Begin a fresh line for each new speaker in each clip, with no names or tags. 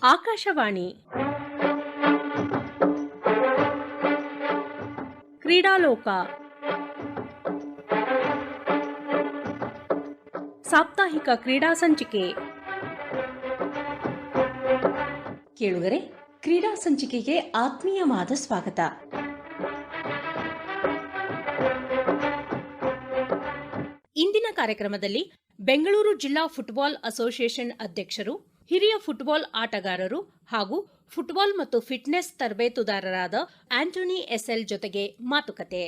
ಆಕಾಶವಾಣಿ ಕ್ರೀಡಾಲೋಕ ಸಾಪ್ತಾಹಿಕ ಕ್ರೀಡಾ ಸಂಚಿಕೆ.
ಕೇಳುಗರೆ, ಕ್ರೀಡಾ ಸಂಚಿಕೆಗೆ ಆತ್ಮೀಯವಾದ ಸ್ವಾಗತ.
ಇಂದಿನ ಕಾರ್ಯಕ್ರಮದಲ್ಲಿ ಬೆಂಗಳೂರು ಜಿಲ್ಲಾ ಫುಟ್ಬಾಲ್ ಅಸೋಸಿಯೇಷನ್ ಅಧ್ಯಕ್ಷರು, ಹಿರಿಯ ಫುಟ್ಬಾಲ್ ಆಟಗಾರರು ಹಾಗೂ ಫುಟ್ಬಾಲ್ ಮತ್ತು ಫಿಟ್ನೆಸ್ ತರಬೇತುದಾರರಾದ ಆಂಟೋನಿ ಎಸ್ಎಲ್ ಜೊತೆಗೆ ಮಾತುಕತೆ.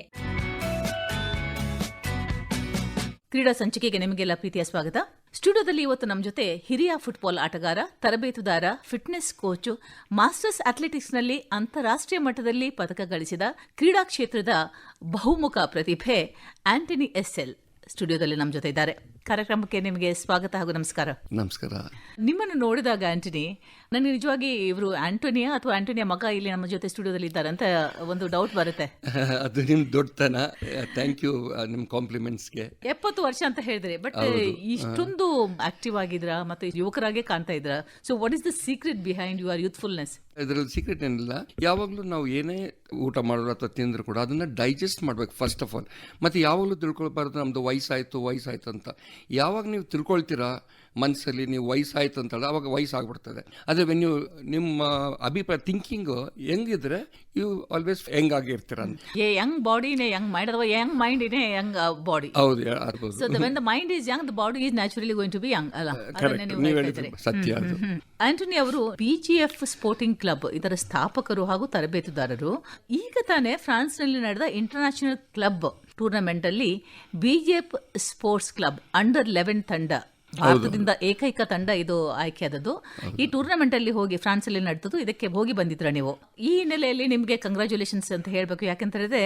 ಕ್ರೀಡಾ ಸಂಚಿಕೆಗೆ ನಿಮಗೆಲ್ಲ ಪ್ರೀತಿಯ ಸ್ವಾಗತ. ಸ್ಟುಡಿಯೋದಲ್ಲಿ ಇವತ್ತು ನಮ್ಮ ಜೊತೆ ಹಿರಿಯ ಫುಟ್ಬಾಲ್ ಆಟಗಾರ, ತರಬೇತುದಾರ, ಫಿಟ್ನೆಸ್ ಕೋಚ್, ಮಾಸ್ಟರ್ಸ್ ಅಥ್ಲೆಟಿಕ್ಸ್ನಲ್ಲಿ ಅಂತಾರಾಷ್ಟ್ರೀಯ ಮಟ್ಟದಲ್ಲಿ ಪದಕ ಗಳಿಸಿದ ಕ್ರೀಡಾ ಕ್ಷೇತ್ರದ ಬಹುಮುಖ ಪ್ರತಿಭೆ ಆಂಟನಿ ಎಸ್ಎಲ್ ಸ್ಟುಡಿಯೋದಲ್ಲಿ ನಮ್ಮ ಜೊತೆ ಇದ್ದಾರೆ. ಕಾರ್ಯಕ್ರಮಕ್ಕೆ ನಿಮಗೆ ಸ್ವಾಗತ ಹಾಗೂ ನಮಸ್ಕಾರ.
ನಮಸ್ಕಾರ.
ನಿಮ್ಮನ್ನು ನೋಡಿದಾಗ ಆಂಟನಿ, ನನಗೆ ನಿಜವಾಗಿ ಇವರು ಆಂಟೋನಿಯಾ ಅಥವಾ ಆಂಟೋನಿಯಾ ಮಗ ಇಲ್ಲಿ ನಮ್ಮ ಜೊತೆ ಸ್ಟುಡಿಯೋದಲ್ಲಿ ಇದ್ದಾರೆ ಅಂತ ಒಂದು ಡೌಟ್ ಬರುತ್ತೆ.
ಅದು ನಿಮ್ ದೊಡ್ಡತನ. ಥ್ಯಾಂಕ್ ಯು ನಿಮ್ ಕಾಂಪ್ಲಿಮೆಂಟ್ಸ್ಗೆ.
70 ವರ್ಷ ಅಂತ ಹೇಳಿದ್ರೆ, ಬಟ್ ಇಷ್ಟೊಂದು ಆಕ್ಟಿವ್ ಆಗಿದ್ರ ಮತ್ತೆ ಯುವಕರಾಗೆ ಕಾಣ್ತಾ ಇದ್ರ. So what is the secret behind your ಯೂತ್ಫುಲ್ನೆಸ್?
ಇದರಲ್ಲಿ ಸೀಕ್ರೆಟ್ ಏನಿಲ್ಲ. ಯಾವಾಗಲೂ ನಾವು ಏನೇ ಊಟ ಮಾಡೋರು ಅಥವಾ ತಿಂದ್ರು ಕೂಡ ಅದನ್ನ ಡೈಜೆಸ್ಟ್ ಮಾಡ್ಬೇಕು ಫಸ್ಟ್ ಆಫ್ ಆಲ್. ಮತ್ತೆ ಯಾವಾಗಲೂ ತಿಳ್ಕೊಳ್ಬಾರ್ದು ನಮ್ದು ವಯಸ್ಸಾಯ್ತು ಅಂತ. ಯಾವಾಗ ನೀವು ತಿಳ್ಕೊಳ್ತೀರಾ ಮನಸ್ಸಲ್ಲಿ ನೀವು ವಯಸ್ಸಾಯ್ತು ಅಂತೇಳಿ, ಅವಾಗ ವಯಸ್ಸಾಗ್ಬಿಡ್ತದೆ. ಅದೇ ವೆನ್ ಯು ನಿಮ್ಮ ಅಭಿಪ್ರಾಯ ಥಿಂಕಿಂಗ್ ಹೆಂಗಿದ್ರೆ ಯು ಆಲ್ವೇಸ್ ಹೆಂಗ್ ಆಗಿರ್ತೀರ ಅಂತ.
ಯಂಗ್ ಬಾಡಿನೇ ಯಂಗ್ ಮೈಂಡ್ ಅಥವಾ ಯಂಗ್ ಮೈಂಡ್ ಇನೇ ಯಂಗ್ ಬಾಡಿ.
ಹೌದು.
So when the mind is young, the body is naturally going to be young ಅಲ್ಲ?
ಸತ್ಯ.
ಆಂಟೋನಿ ಅವರು BGF ಸ್ಪೋರ್ಟಿಂಗ್ ಕ್ಲಬ್ ಇದರ ಸ್ಥಾಪಕರು ಹಾಗೂ ತರಬೇತುದಾರರು. ಈಗ ತಾನೇ ಫ್ರಾನ್ಸ್ ನಲ್ಲಿ ನಡೆದ ಇಂಟರ್ನ್ಯಾಷನಲ್ ಕ್ಲಬ್ ಟೂರ್ನಮೆಂಟ್ ಅಲ್ಲಿ BGF ಸ್ಪೋರ್ಟ್ಸ್ ಕ್ಲಬ್ ಅಂಡರ್ 11 ತಂಡ, ಭಾರತದಿಂದ ಏಕೈಕ ತಂಡ ಇದು ಆಯ್ಕೆಯಾದದ್ದು. ಈ ಟೂರ್ನಮೆಂಟ್ ಅಲ್ಲಿ ಹೋಗಿ ಫ್ರಾನ್ಸ್ ಅಲ್ಲಿ ನಡೆದದ್ದು, ಇದಕ್ಕೆ ಹೋಗಿ ಬಂದಿದ್ರ ನೀವು. ಈ ಹಿನ್ನೆಲೆಯಲ್ಲಿ ನಿಮಗೆ ಕಂಗ್ರಾಚುಲೇಷನ್ಸ್ ಅಂತ ಹೇಳಬೇಕು. ಯಾಕಂತ ಹೇಳಿದ್ರೆ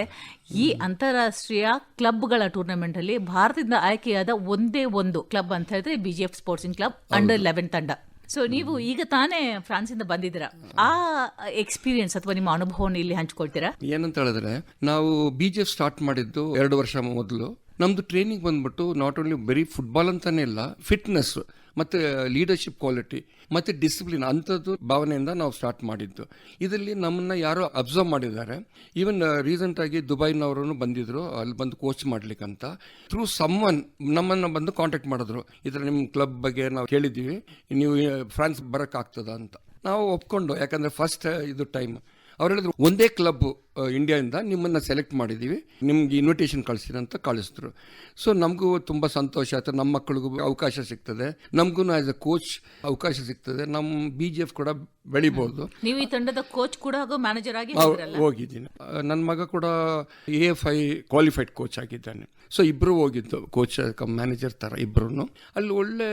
ಈ ಅಂತಾರಾಷ್ಟ್ರೀಯ ಕ್ಲಬ್ಗಳ ಟೂರ್ನಮೆಂಟ್ ಅಲ್ಲಿ ಭಾರತದಿಂದ ಆಯ್ಕೆಯಾದ ಒಂದೇ ಒಂದು ಕ್ಲಬ್ ಅಂತ ಹೇಳಿದ್ರೆ BGF ಸ್ಪೋರ್ಟ್ಸಿಂಗ್ ಕ್ಲಬ್ ಅಂಡರ್ 11 ತಂಡ. ಸೊ ನೀವು ಈಗ ತಾನೇ ಫ್ರಾನ್ಸ್ ಇಂದ ಬಂದಿದ್ದೀರಾ. ಆ ಎಕ್ಸ್ಪೀರಿಯನ್ಸ್ ಅಥವಾ ನಿಮ್ಮ ಅನುಭವವನ್ನು ಇಲ್ಲಿ ಹಂಚ್ಕೊಳ್ತೀರಾ?
ಏನಂತ ಹೇಳಿದ್ರೆ, ನಾವು BGF ಸ್ಟಾರ್ಟ್ ಮಾಡಿದ್ದು 2 ವರ್ಷ ಮೊದಲು. ನಮ್ದು ಟ್ರೈನಿಂಗ್ ಬಂದ್ಬಿಟ್ಟು ನಾಟ್ ಓನ್ಲಿ ಬರೀ ಫುಟ್ಬಾಲ್ ಅಂತಾನೆ ಇಲ್ಲ, ಫಿಟ್ನೆಸ್ ಮತ್ತೆ ಲೀಡರ್ಶಿಪ್ ಕ್ವಾಲಿಟಿ ಮತ್ತೆ ಡಿಸಿಪ್ಲಿನ್ ಅಂಥದ್ದು ಭಾವನೆಯಿಂದ ನಾವು ಸ್ಟಾರ್ಟ್ ಮಾಡಿದ್ದು. ಇದರಲ್ಲಿ ನಮ್ಮನ್ನ ಯಾರೋ ಅಬ್ಸರ್ವ್ ಮಾಡಿದ್ದಾರೆ. ಈವನ್ ರೀಸೆಂಟ್ ಆಗಿ ದುಬೈನವರು ಬಂದಿದ್ರು ಅಲ್ಲಿ ಬಂದು ಕೋಚ್ ಮಾಡ್ಲಿಕ್ಕಂತ. ಥ್ರೂ ಸಮ್ವನ್ ನಮ್ಮನ್ನ ಬಂದು ಕಾಂಟ್ಯಾಕ್ಟ್ ಮಾಡಿದ್ರು. ಇದರ ನಿಮ್ಮ ಕ್ಲಬ್ ಬಗ್ಗೆ ನಾವು ಕೇಳಿದ್ದೀವಿ, ನೀವು ಫ್ರಾನ್ಸ್ ಬರಕ್ ಆಗ್ತದ ಅಂತ. ನಾವು ಒಪ್ಕೊಂಡು, ಯಾಕಂದ್ರೆ ಫಸ್ಟ್ ಇದು ಟೈಮ್ ಅವ್ರು ಹೇಳಿದ್ರು ಒಂದೇ ಕ್ಲಬ್ ಇಂಡಿಯಾದಿಂದ ನಿಮ್ಮನ್ನ ಸೆಲೆಕ್ಟ್ ಮಾಡಿದ್ದೀವಿ, ನಿಮ್ಗೆ ಇನ್ವಿಟೇಷನ್ ಕಳಿಸ್ತೀರ ಅಂತ ಕಳಿಸಿದ್ರು. ಸೊ ನಮಗೂ ತುಂಬ ಸಂತೋಷ ಆಯ್ತು. ನಮ್ಮ ಮಕ್ಕಳಿಗೂ ಅವಕಾಶ ಸಿಗ್ತದೆ, ನಮಗೂ ಆಸ್ ಎ ಕೋಚ್ ಅವಕಾಶ ಸಿಗ್ತದೆ, ನಮ್ಮ BGF ಕೂಡ ಬೆಳಿಬಹುದು.
ನೀವು ಈ ತಂಡದ ಕೋಚ್ ಕೂಡ ಹಾಗೂ ಮ್ಯಾನೇಜರ್ ಆಗಿ
ಹೋಗಿದ್ದೀನಿ. ನನ್ನ ಮಗ ಕೂಡ AFI ಕ್ವಾಲಿಫೈಡ್ ಕೋಚ್ ಆಗಿದ್ದಾನೆ. ಸೊ ಇಬ್ರು ಹೋಗಿದ್ದು, ಕೋಚ್ ಮ್ಯಾನೇಜರ್ ತರ ಇಬ್ರು. ಅಲ್ಲಿ ಒಳ್ಳೆ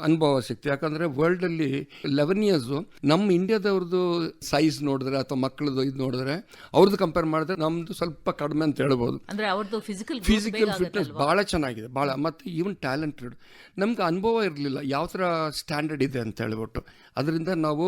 ಅನುಭವ ಸಿಕ್ತು. ಯಾಕಂದ್ರೆ ವರ್ಲ್ಡ್ ಅಲ್ಲಿ 11 ಇಯರ್ಸ್ ನಮ್ಮ ಇಂಡಿಯಾದವ್ರದ್ದು ಸೈಜ್ ನೋಡಿದ್ರೆ ಅಥವಾ ಮಕ್ಕಳದು ಇದು ನೋಡಿದ್ರೆ ಅವ್ರದ್ದು ಕಂಪೇರ್ ಮಾಡಿದ್ರೆ ನಮ್ದು ಸ್ವಲ್ಪ ಕಡಿಮೆ ಅಂತ ಹೇಳ್ಬೋದು.
ಅಂದ್ರೆ ಅವ್ರದ್ದು ಫಿಸಿಕಲ್
ಫಿಟ್ನೆಸ್ ಬಹಳ ಚೆನ್ನಾಗಿದೆ, ಬಹಳ. ಮತ್ತೆ ಈವನ್ ಟ್ಯಾಲೆಂಟೆಡ್. ನಮ್ಗೆ ಅನುಭವ ಇರಲಿಲ್ಲ ಯಾವ ತರ ಸ್ಟ್ಯಾಂಡರ್ಡ್ ಇದೆ ಅಂತ ಹೇಳ್ಬಿಟ್ಟು. ಅದರಿಂದ ನಾವು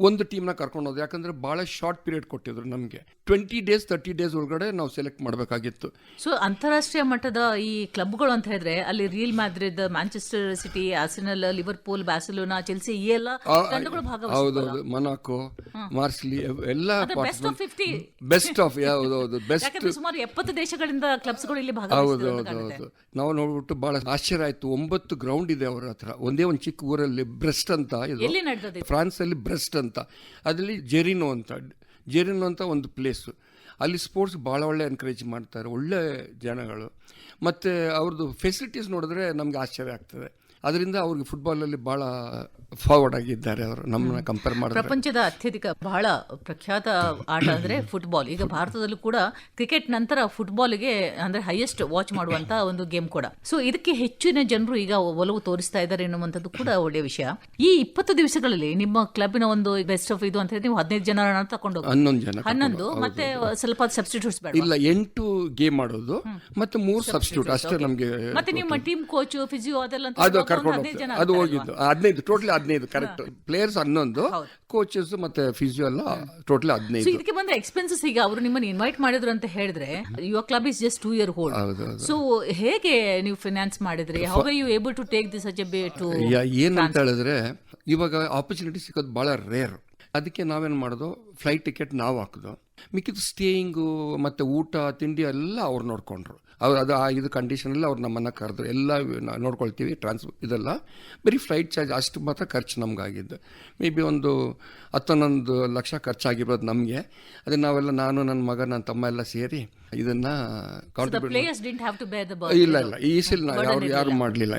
ಒಂದು ಟೀಮ್ನ ಕರ್ಕೊಂಡು ಹೋದ್ವಿ. ಯಾಕಂದ್ರೆ ಬಹಳ ಶಾರ್ಟ್ ಪೀರಿಯಡ್ ಕೊಟ್ಟಿದ್ರು ನಮಗೆ. 20 ಡೇಸ್ 30 ಡೇಸ್ ಒಳಗಡೆ ನಾವು ಸೆಲೆಕ್ಟ್ ಮಾಡಬೇಕಾಗಿತ್ತು.
ಸೊ ಅಂತಾರಾಷ್ಟ್ರೀಯ ಮಟ್ಟದ ಈ ಕ್ಲಬ್ಗಳು ಅಂತ ಹೇಳಿದ್ರೆ ಅಲ್ಲಿ Real Madrid, Manchester City, Arsenal, Liverpool, Barcelona, Chelsea ಈ ಎಲ್ಲ ತಂಡಗಳು ಭಾಗವಹಿಸಿದವು.
ಹೌದೌದು. ಮೊನಾಕೋ, ಮಾರ್ಸಿಲಿ ಎಲ್ಲ
ಬೆಸ್ಟ್ ಆಫ್
ಹೌದೌದು ಬೆಸ್ಟ್.
ಸುಮಾರು 70 ದೇಶಗಳಿಂದ ಕ್ಲಬ್ಸ್ಗಳು ಇಲ್ಲಿ
ಭಾಗವಹಿಸಿದವು. ನಾವು ನೋಡ್ಬಿಟ್ಟು ಬಹಳ ಆಶ್ಚರ್ಯ ಆಯ್ತು. 9 ಗ್ರೌಂಡ್ ಇದೆ ಅವ್ರ ಹತ್ರ. ಒಂದೇ ಒಂದು ಚಿಕ್ಕ ಊರಲ್ಲಿ ಬ್ರೆಸ್ಟ್ ಅಂತ, ಇದು ಫ್ರಾನ್ಸ್ ಅಲ್ಲಿ ಬ್ರೆಸ್ಟ್ ಅಂತ, ಅದರಲ್ಲಿ ಜೆರಿನೋ ಅಂತ ಒಂದು ಪ್ಲೇಸು. ಅಲ್ಲಿ ಸ್ಪೋರ್ಟ್ಸ್ ಭಾಳ ಒಳ್ಳೆ ಎನ್ಕರೇಜ್ ಮಾಡ್ತಾರೆ, ಒಳ್ಳೆ ಜನಗಳು. ಮತ್ತು ಅವ್ರದ್ದು ಫೆಸಿಲಿಟೀಸ್ ನೋಡಿದ್ರೆ ನಮ್ಗೆ ಆಶ್ಚರ್ಯ ಆಗ್ತದೆ. ಅದರಿಂದ ಅವ್ರಿಗೆ ಫುಟ್ಬಾಲಲ್ಲಿ ಬಹಳ ಫಾರ್ವರ್ಡ್ ಆಗಿದ್ದಾರೆ ಅವರು ನಮ್ಮನ್ನ ಕಂಪೇರ್ ಮಾಡಿದ್ರೆ.
ಪ್ರಪಂಚದ ಅತ್ಯಧಿಕ ಬಹಳ ಪ್ರಖ್ಯಾತ ಆಟ ಅಂದ್ರೆ ಫುಟ್ಬಾಲ್. ಈಗ ಭಾರತದಲ್ಲೂ ಕೂಡ ಕ್ರಿಕೆಟ್ ನಂತರ ಫುಟ್ಬಾಲ್ಗೆ ಅಂದ್ರೆ ಹೈಯೆಸ್ಟ್ ವಾಚ್ ಮಾಡುವಂತ ಒಂದು ಗೇಮ್ ಕೂಡ. ಸೊ ಇದಕ್ಕೆ ಹೆಚ್ಚಿನ ಜನರು ಈಗ ಒಲವು ತೋರಿಸ್ತಾ ಇದ್ದಾರೆ ಎನ್ನುವಂಥದ್ದು ಕೂಡ ಒಳ್ಳೆಯ ವಿಷಯ. ಈ 20 ದಿವಸಗಳಲ್ಲಿ ನಿಮ್ಮ ಕ್ಲಬ್ನ ಒಂದು ಬೆಸ್ಟ್ ಆಫ್ ಇದು ಅಂತ ಹೇಳಿ ನೀವು 15 ಜನ ತಗೊಂಡು 11 ಮತ್ತೆ ಸ್ವಲ್ಪ ಸಬ್ಸ್ಟಿಟ್ಯೂಟ್ಸ್ ಬೇಡ
ಇಲ್ಲ, 8 ಗೇಮ್ ಆಡೋದು ಮತ್ತೆ 3 ಸಬ್ಸ್ಟಿಟ್ಯೂಟ್ ಅಷ್ಟೇ ನಮಗೆ.
ಮತ್ತೆ ನಿಮ್ಮ ಟೀಮ್ ಕೋಚ್, ಫಿಸಿಯೋ ಅದೆಲ್ಲ
ಕರ್ಕೊಂಡು ಅದು ಹೋಗಿದ್ದು 15, ಟೋಟಲಿ 15 ಕರೆಕ್ಟ್. ಪ್ಲೇಯರ್ಸ್ 11, ಕೋಚಸ್ ಮತ್ತೆ ಫಿಸಿಯೋ ಎಲ್ಲ ಟೋಟಲಿ 15.
ಇದಕ್ಕೆ ಬಂದ್ರೆ ಎಕ್ಸ್ಪೆನ್ಸಸ್. ಈಗ ಅವರು ನಿಮ್ಮನ್ನು ಇನ್ವೈಟ್ ಮಾಡಿದ್ರು ಅಂತ ಹೇಳಿದ್ರೆ your club is just 2 year old. So ಹೇಗೆ ನೀವು ಫೈನಾನ್ಸ್ ಮಾಡಿದ್ರಿ? How are you able to take this such a bay to?
ಏನಂತ ಹೇಳಿದ್ರೆ, ಇವಾಗ ಆಪರ್ಚುನಿಟಿ ಸಿಗೋದು ಬಹಳ ರೇರ್. ಅದಕ್ಕೆ ನಾವೇನು ಮಾಡೋದು, ಫ್ಲೈಟ್ ಟಿಕೆಟ್ ನಾವು ಹಾಕಿದ್ವು, ಮಿಕ್ಕಿದ್ದು ಸ್ಟೇಯಿಂಗು ಮತ್ತು ಊಟ ತಿಂಡಿ ಎಲ್ಲ ಅವ್ರು ನೋಡಿಕೊಂಡ್ರು. ಅದು ಇದು ಕಂಡೀಷನಲ್ಲಿ ಅವ್ರು ನಮ್ಮನ್ನು ಕರೆದ್ರು, ಎಲ್ಲ ನೋಡ್ಕೊಳ್ತೀವಿ, ಇದೆಲ್ಲ ಬರೀ ಫ್ಲೈಟ್ ಚಾರ್ಜ್ ಅಷ್ಟು ಮಾತ್ರ ಖರ್ಚು ನಮಗಾಗಿದ್ದು. ಮೇ ಬಿ ಒಂದು 11 ಲಕ್ಷ ಖರ್ಚಾಗಿರೋದು ನಮಗೆ. ಅದೇ ನಾವೆಲ್ಲ, ನಾನು, ನನ್ನ ಮಗ, ನನ್ನ ತಮ್ಮ ಎಲ್ಲ ಸೇರಿ ಇದನ್ನು ಇಲ್ಲ ಈ ಸಲ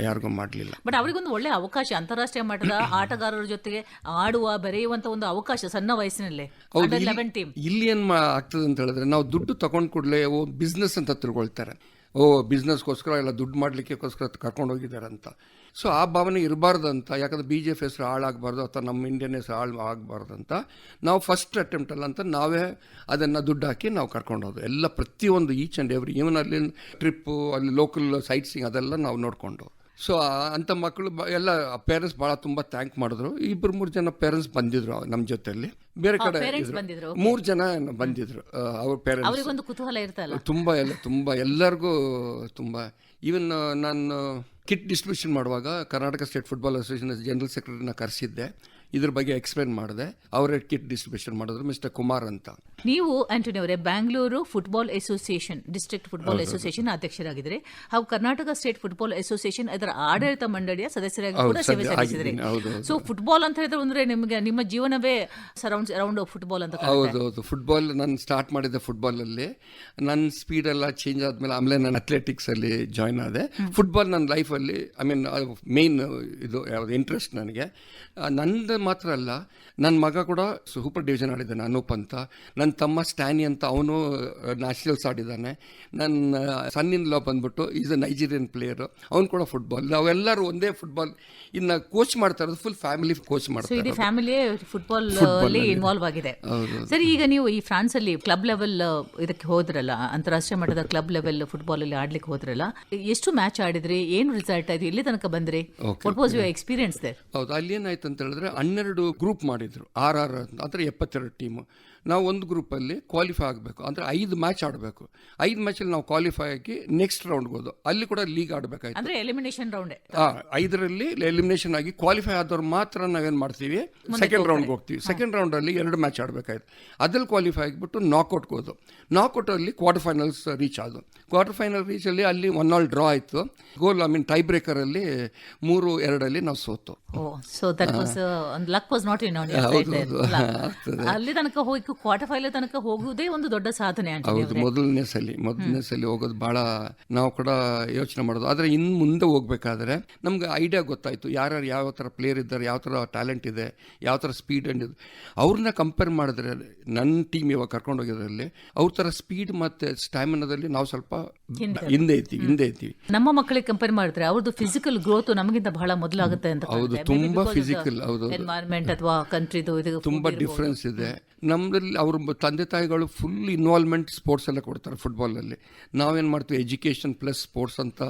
ಯಾರಿಗೂ ಮಾಡಲಿಲ್ಲ.
ಬಟ್ ಅವರಿಗೊಂದು ಒಳ್ಳೆ ಅವಕಾಶ, ಅಂತಾರಾಷ್ಟ್ರೀಯ ಮಟ್ಟದ ಆಟಗಾರರ ಜೊತೆಗೆ ಆಡುವ, ಬೆರೆಯುವಂತ ಒಂದು ಅವಕಾಶ ಸಣ್ಣ ವಯಸ್ಸಿನಲ್ಲೇ.
ಇಲ್ಲಿ ಏನು ಆಗ್ತದೆ ಅಂತ ಹೇಳಿದ್ರೆ, ನಾವು ದುಡ್ಡು ತಗೊಂಡ್ ಕೂಡಲೇ ಬಿಸ್ನೆಸ್ ಅಂತ ತಿಳ್ಕೊಳ್ತಾರೆ. ಬಿಸ್ನೆಸ್ಗೋಸ್ಕರ ಎಲ್ಲ ದುಡ್ಡು ಮಾಡಲಿಕ್ಕೋಸ್ಕರ ಕರ್ಕೊಂಡು ಹೋಗಿದ್ದಾರೆ ಅಂತ. ಸೊ ಆ ಭಾವನೆ ಇರಬಾರ್ದಂತ, ಯಾಕಂದ್ರೆ BJF ಹೆಸರು ಹಾಳಾಗಬಾರ್ದು ಅಥವಾ ನಮ್ಮ ಇಂಡಿಯನ್ ಹೆಸರು ಹಾಳು ಆಗಬಾರ್ದು ಅಂತ ನಾವು ಫಸ್ಟ್ ಅಟೆಂಪ್ಟಲ್ಲ ಅಂತ ನಾವೇ ಅದನ್ನು ದುಡ್ಡು ಹಾಕಿ ನಾವು ಕರ್ಕೊಂಡು ಹೋದ್ವು. ಎಲ್ಲ ಪ್ರತಿಯೊಂದು ಈಚ್ ಆ್ಯಂಡ್ ಎವ್ರಿ, ಇವನ್ ಅಲ್ಲಿ ಟ್ರಿಪ್ಪು, ಅಲ್ಲಿ ಲೋಕಲ್ ಸೈಟ್ ಸೀಯಿಂಗ್ ಅದೆಲ್ಲ ನಾವು ನೋಡಿಕೊಂಡು. ಸೊ ಅಂಥ ಮಕ್ಕಳು ಎಲ್ಲ ಪೇರೆಂಟ್ಸ್ ಭಾಳ ತುಂಬ ಥ್ಯಾಂಕ್ ಮಾಡಿದ್ರು. 2-3 ಜನ ಪೇರೆಂಟ್ಸ್ ಬಂದಿದ್ರು ನಮ್ಮ ಜೊತೆಯಲ್ಲಿ, ಬೇರೆ ಕಡೆ 3 ಜನ ಬಂದಿದ್ರು ಅವ್ರ ಪೇರೆಂಟ್ಸ್.
ಕುತೂಹಲ ಇರ್ತಲ್ಲ
ತುಂಬ ಎಲ್ಲರಿಗೂ ತುಂಬ. ಈವನ್ ನಾನು ಕಿಟ್ ಡಿಸ್ಟ್ರಿಬ್ಯೂಷನ್ ಮಾಡುವಾಗ Karnataka state football association general ಸೆಕ್ರೆಟರಿನ ಕರೆಸಿದ್ದೆ, ಇದ್ರ ಬಗ್ಗೆ ಎಕ್ಸ್ಪ್ಲೇನ್ ಮಾಡಿದೆ. ಅವರೇ ಕಿಟ್ ಡಿಸ್ಟ್ರಿಬ್ಯೂಷನ್ ಮಾಡಿದ್ರು, ಮಿಸ್ಟರ್ ಕುಮಾರ್ ಅಂತ.
ನೀವು ಆಂಟೋನಿ ಅವರೇ Bangalore football association, district football association ಅಧ್ಯಕ್ಷರಾಗಿದ್ದರೆ, ಹಾಗೂ ಕರ್ನಾಟಕ ಸ್ಟೇಟ್ ಫುಟ್ಬಾಲ್ ಅಸೋಸಿಯೇಷನ್ ಅದರ ಆಡಳಿತ ಮಂಡಳಿಯ ಸದಸ್ಯರಾಗಿ ಕೂಡ ಸೇವೆ ಸಲ್ಲಿಸಿದರೆ. ಸೊ ಫುಟ್ಬಾಲ್ ಅಂತ ಹೇಳಿದ್ರೆ ಅಂದ್ರೆ ನಿಮಗೆ ನಿಮ್ಮ ಜೀವನವೇ ಅರೌಂಡ್ ಫುಟ್ಬಾಲ್ ಅಂತ.
ಹೌದೌದು, ಫುಟ್ಬಾಲ್ ನಾನು ಸ್ಟಾರ್ಟ್ ಮಾಡಿದ್ದೆ ಫುಟ್ಬಾಲಲ್ಲಿ. ನನ್ನ ಸ್ಪೀಡ್ ಎಲ್ಲ ಚೇಂಜ್ ಆದಮೇಲೆ ನಾನು ಅಥ್ಲೆಟಿಕ್ಸ್ ಅಲ್ಲಿ ಜಾಯ್ನ್ ಆದೆ. ಫುಟ್ಬಾಲ್ ನನ್ನ ಲೈಫಲ್ಲಿ ಮೇನ್ ಇದು ಯಾವುದು ಇಂಟ್ರೆಸ್ಟ್ ನನಗೆ. ನಂದು ಮಾತ್ರ ಅಲ್ಲ, ನನ್ನ ಮಗ ಕೂಡ ಸೂಪರ್ ಡಿವಿಷನ್ ಆಡಿದ್ದಾನೆ, ಅನೂಪ್ ಅಂತ. ನನ್ನ ತಮ್ಮ ಸ್ಟ್ಯಾನಿ ಅಂತ, ಅವನು ನ್ಯಾಷನಲ್ಸ್ ಆಡಿದ್ದಾನೆ. ನನ್ನ ಸನ್ನಿನ್ ಲಾ ಬಂದ್ಬಿಟ್ಟು ಈಸ್ ಅ ನೈಜೀರಿಯನ್ ಪ್ಲೇಯರ್, ಅವನು ಕೂಡ ಫುಟ್ಬಾಲ್. ನಾವೆಲ್ಲರೂ ಒಂದೇ ಫುಟ್ಬಾಲ್. ಇನ್ನು ಕೋಚ್ ಮಾಡ್ತಾ ಇರೋದು ಫುಲ್ ಫ್ಯಾಮಿಲಿ ಕೋಚ್ ಮಾಡ್ತಾರೆ,
ಫ್ಯಾಮಿಲಿಯೇ ಫುಟ್ಬಾಲ್ ಅಲ್ಲಿ ಇನ್ವಾಲ್ವ್ ಆಗಿದೆ. ಸರಿ, ಈಗ ನೀವು ಈ ಫ್ರಾನ್ಸ್ ಅಲ್ಲಿ ಕ್ಲಬ್ ಲೆವೆಲ್ ಇದಕ್ಕೆ ಹೋದ್ರಲ್ಲ, ಅಂತಾರಾಷ್ಟ್ರೀಯ ಮಟ್ಟದ ಕ್ಲಬ್ ಲೆವೆಲ್ ಫುಟ್ಬಾಲ್ ಅಲ್ಲಿ ಆಡ್ಲಿಕ್ಕೆ ಹೋದ್ರಲ್ಲ, ಎಷ್ಟು ಮ್ಯಾಚ್ ಆಡಿದ್ರಿ, ಏನು ರಿಸಲ್ಟ್ ಆಯ್ತು, ಎಲ್ಲಿ ತನಕ ಬಂದ್ರಿ, what was your experience there?
ಹೌದು, ಅಲ್ಲಿ ಏನಾಯ್ತು ಅಂತ ಹೇಳಿದ್ರೆ 12 ಗ್ರೂಪ್ ಮಾಡಿದ್ರು, 6 ಅಂದರೆ 72 ಟೀಮು. ನಾವು ಒಂದು ಗ್ರೂಪಲ್ಲಿ ಕ್ವಾಲಿಫೈ ಆಗಬೇಕು, ಅಂದರೆ 5 ಮ್ಯಾಚ್ ಆಡಬೇಕು. 5 ಮ್ಯಾಚಲ್ಲಿ ನಾವು ಕ್ವಾಲಿಫೈ ಆಗಿ ನೆಕ್ಸ್ಟ್ ರೌಂಡ್ಗೆ ಹೋದು, ಅಲ್ಲಿ ಕೂಡ ಲೀಗ್ ಆಡಬೇಕಾಯ್ತು.
ಅಂದರೆ ಎಲಿಮಿನೇಷನ್ ರೌಂಡ್.
5ರಲ್ಲಿ ಎಲಿಮಿನೇಷನ್ ಆಗಿ ಕ್ವಾಲಿಫೈ ಆದವ್ರು ಮಾತ್ರ ನಾವೇನು ಮಾಡ್ತೀವಿ, ಸೆಕೆಂಡ್ ರೌಂಡ್ಗೆ ಹೋಗ್ತೀವಿ. ಸೆಕೆಂಡ್ ರೌಂಡಲ್ಲಿ 2 ಮ್ಯಾಚ್ ಆಡಬೇಕಾಯ್ತು. ಅದ್ರಲ್ಲಿ ಕ್ವಾಲಿಫೈ ಆಗಿಬಿಟ್ಟು ನಾಕ್ಔಟ್ಗೆ ಹೋದು. ನಾಕ್ಔಟಲ್ಲಿ ಕ್ವಾರ್ಟರ್ ಫೈನಲ್ಸ್ ರೀಚ್ ಆದವು. ಕ್ವಾರ್ಟರ್ ಫೈನಲ್ ರೀಚಲ್ಲಿ ಅಲ್ಲಿ 1-1 ಡ್ರಾ ಆಯಿತು. ಗೋಲ್ ಟೈ ಬ್ರೇಕರಲ್ಲಿ 3-2 ನಾವು ಸೋತು.
ಅಲ್ಲಿ ತನಕ ಹೋಗಿ ಕ್ವಾರ್ಟರ್ ಫೈನಲ್ ತನಕ ಹೋಗುವುದೇ ಒಂದು ದೊಡ್ಡ ಸಾಧನೆ.
ಹೌದು, ಮೊದಲನೇ ಸಲ ಹೋಗೋದು ಭಾಳ ನಾವು ಕೂಡ ಯೋಚನೆ ಮಾಡೋದು. ಆದರೆ ಇನ್ನು ಮುಂದೆ ಹೋಗ್ಬೇಕಾದ್ರೆ ನಮ್ಗೆ ಐಡಿಯಾ ಗೊತ್ತಾಯ್ತು, ಯಾರ್ಯಾರು ಯಾವ ಥರ ಪ್ಲೇಯರ್ ಇದ್ದಾರೆ, ಯಾವ ಥರ ಟ್ಯಾಲೆಂಟ್ ಇದೆ, ಯಾವ ಥರ ಸ್ಪೀಡ್ ಅಂಡ್ ಇದೆ. ಅವ್ರನ್ನ ಕಂಪೇರ್ ಮಾಡಿದ್ರೆ ನನ್ನ ಟೀಮ್ ಇವಾಗ ಕರ್ಕೊಂಡು ಹೋಗಿದ್ರಲ್ಲಿ ಅವ್ರ ಥರ ಸ್ಪೀಡ್ ಮತ್ತು ಸ್ಟ್ಯಾಮಿನಾದಲ್ಲಿ ನಾವು ಸ್ವಲ್ಪ ಹಿಂದೆ ಇದ್ದೀವಿ.
ನಮ್ಮ ಮಕ್ಕಳಿಗೆ ಕಂಪೇರ್ ಮಾಡಿದ್ರೆ ಅವ್ರದ್ದು ಫಿಸಿಕಲ್ ಗ್ರೋತ್ ನಮಗಿಂತ ಬಹಳ ಮೊದಲಾಗುತ್ತೆ ಅಂತ.
ಹೌದು, ತುಂಬಾ ಫಿಸಿಕಲ್. ಹೌದು,
ಎನ್ವೈರನ್ಮೆಂಟ್ ಅಥವಾ ಕಂಟ್ರಿದು
ತುಂಬಾ ಡಿಫ್ರೆನ್ಸ್ ಇದೆ. ನಮ್ಮಲ್ಲಿ ಅವ್ರ ತಂದೆ ತಾಯಿಗಳು ಫುಲ್ ಇನ್ವಾಲ್ವ್ಮೆಂಟ್ ಸ್ಪೋರ್ಟ್ಸ್ ಎಲ್ಲ ಕೊಡ್ತಾರೆ ಫುಟ್ಬಾಲಲ್ಲಿ. ನಾವೇನು ಮಾಡ್ತೀವಿ, ಎಜುಕೇಷನ್ ಪ್ಲಸ್ ಸ್ಪೋರ್ಟ್ಸ್ ಅಂತ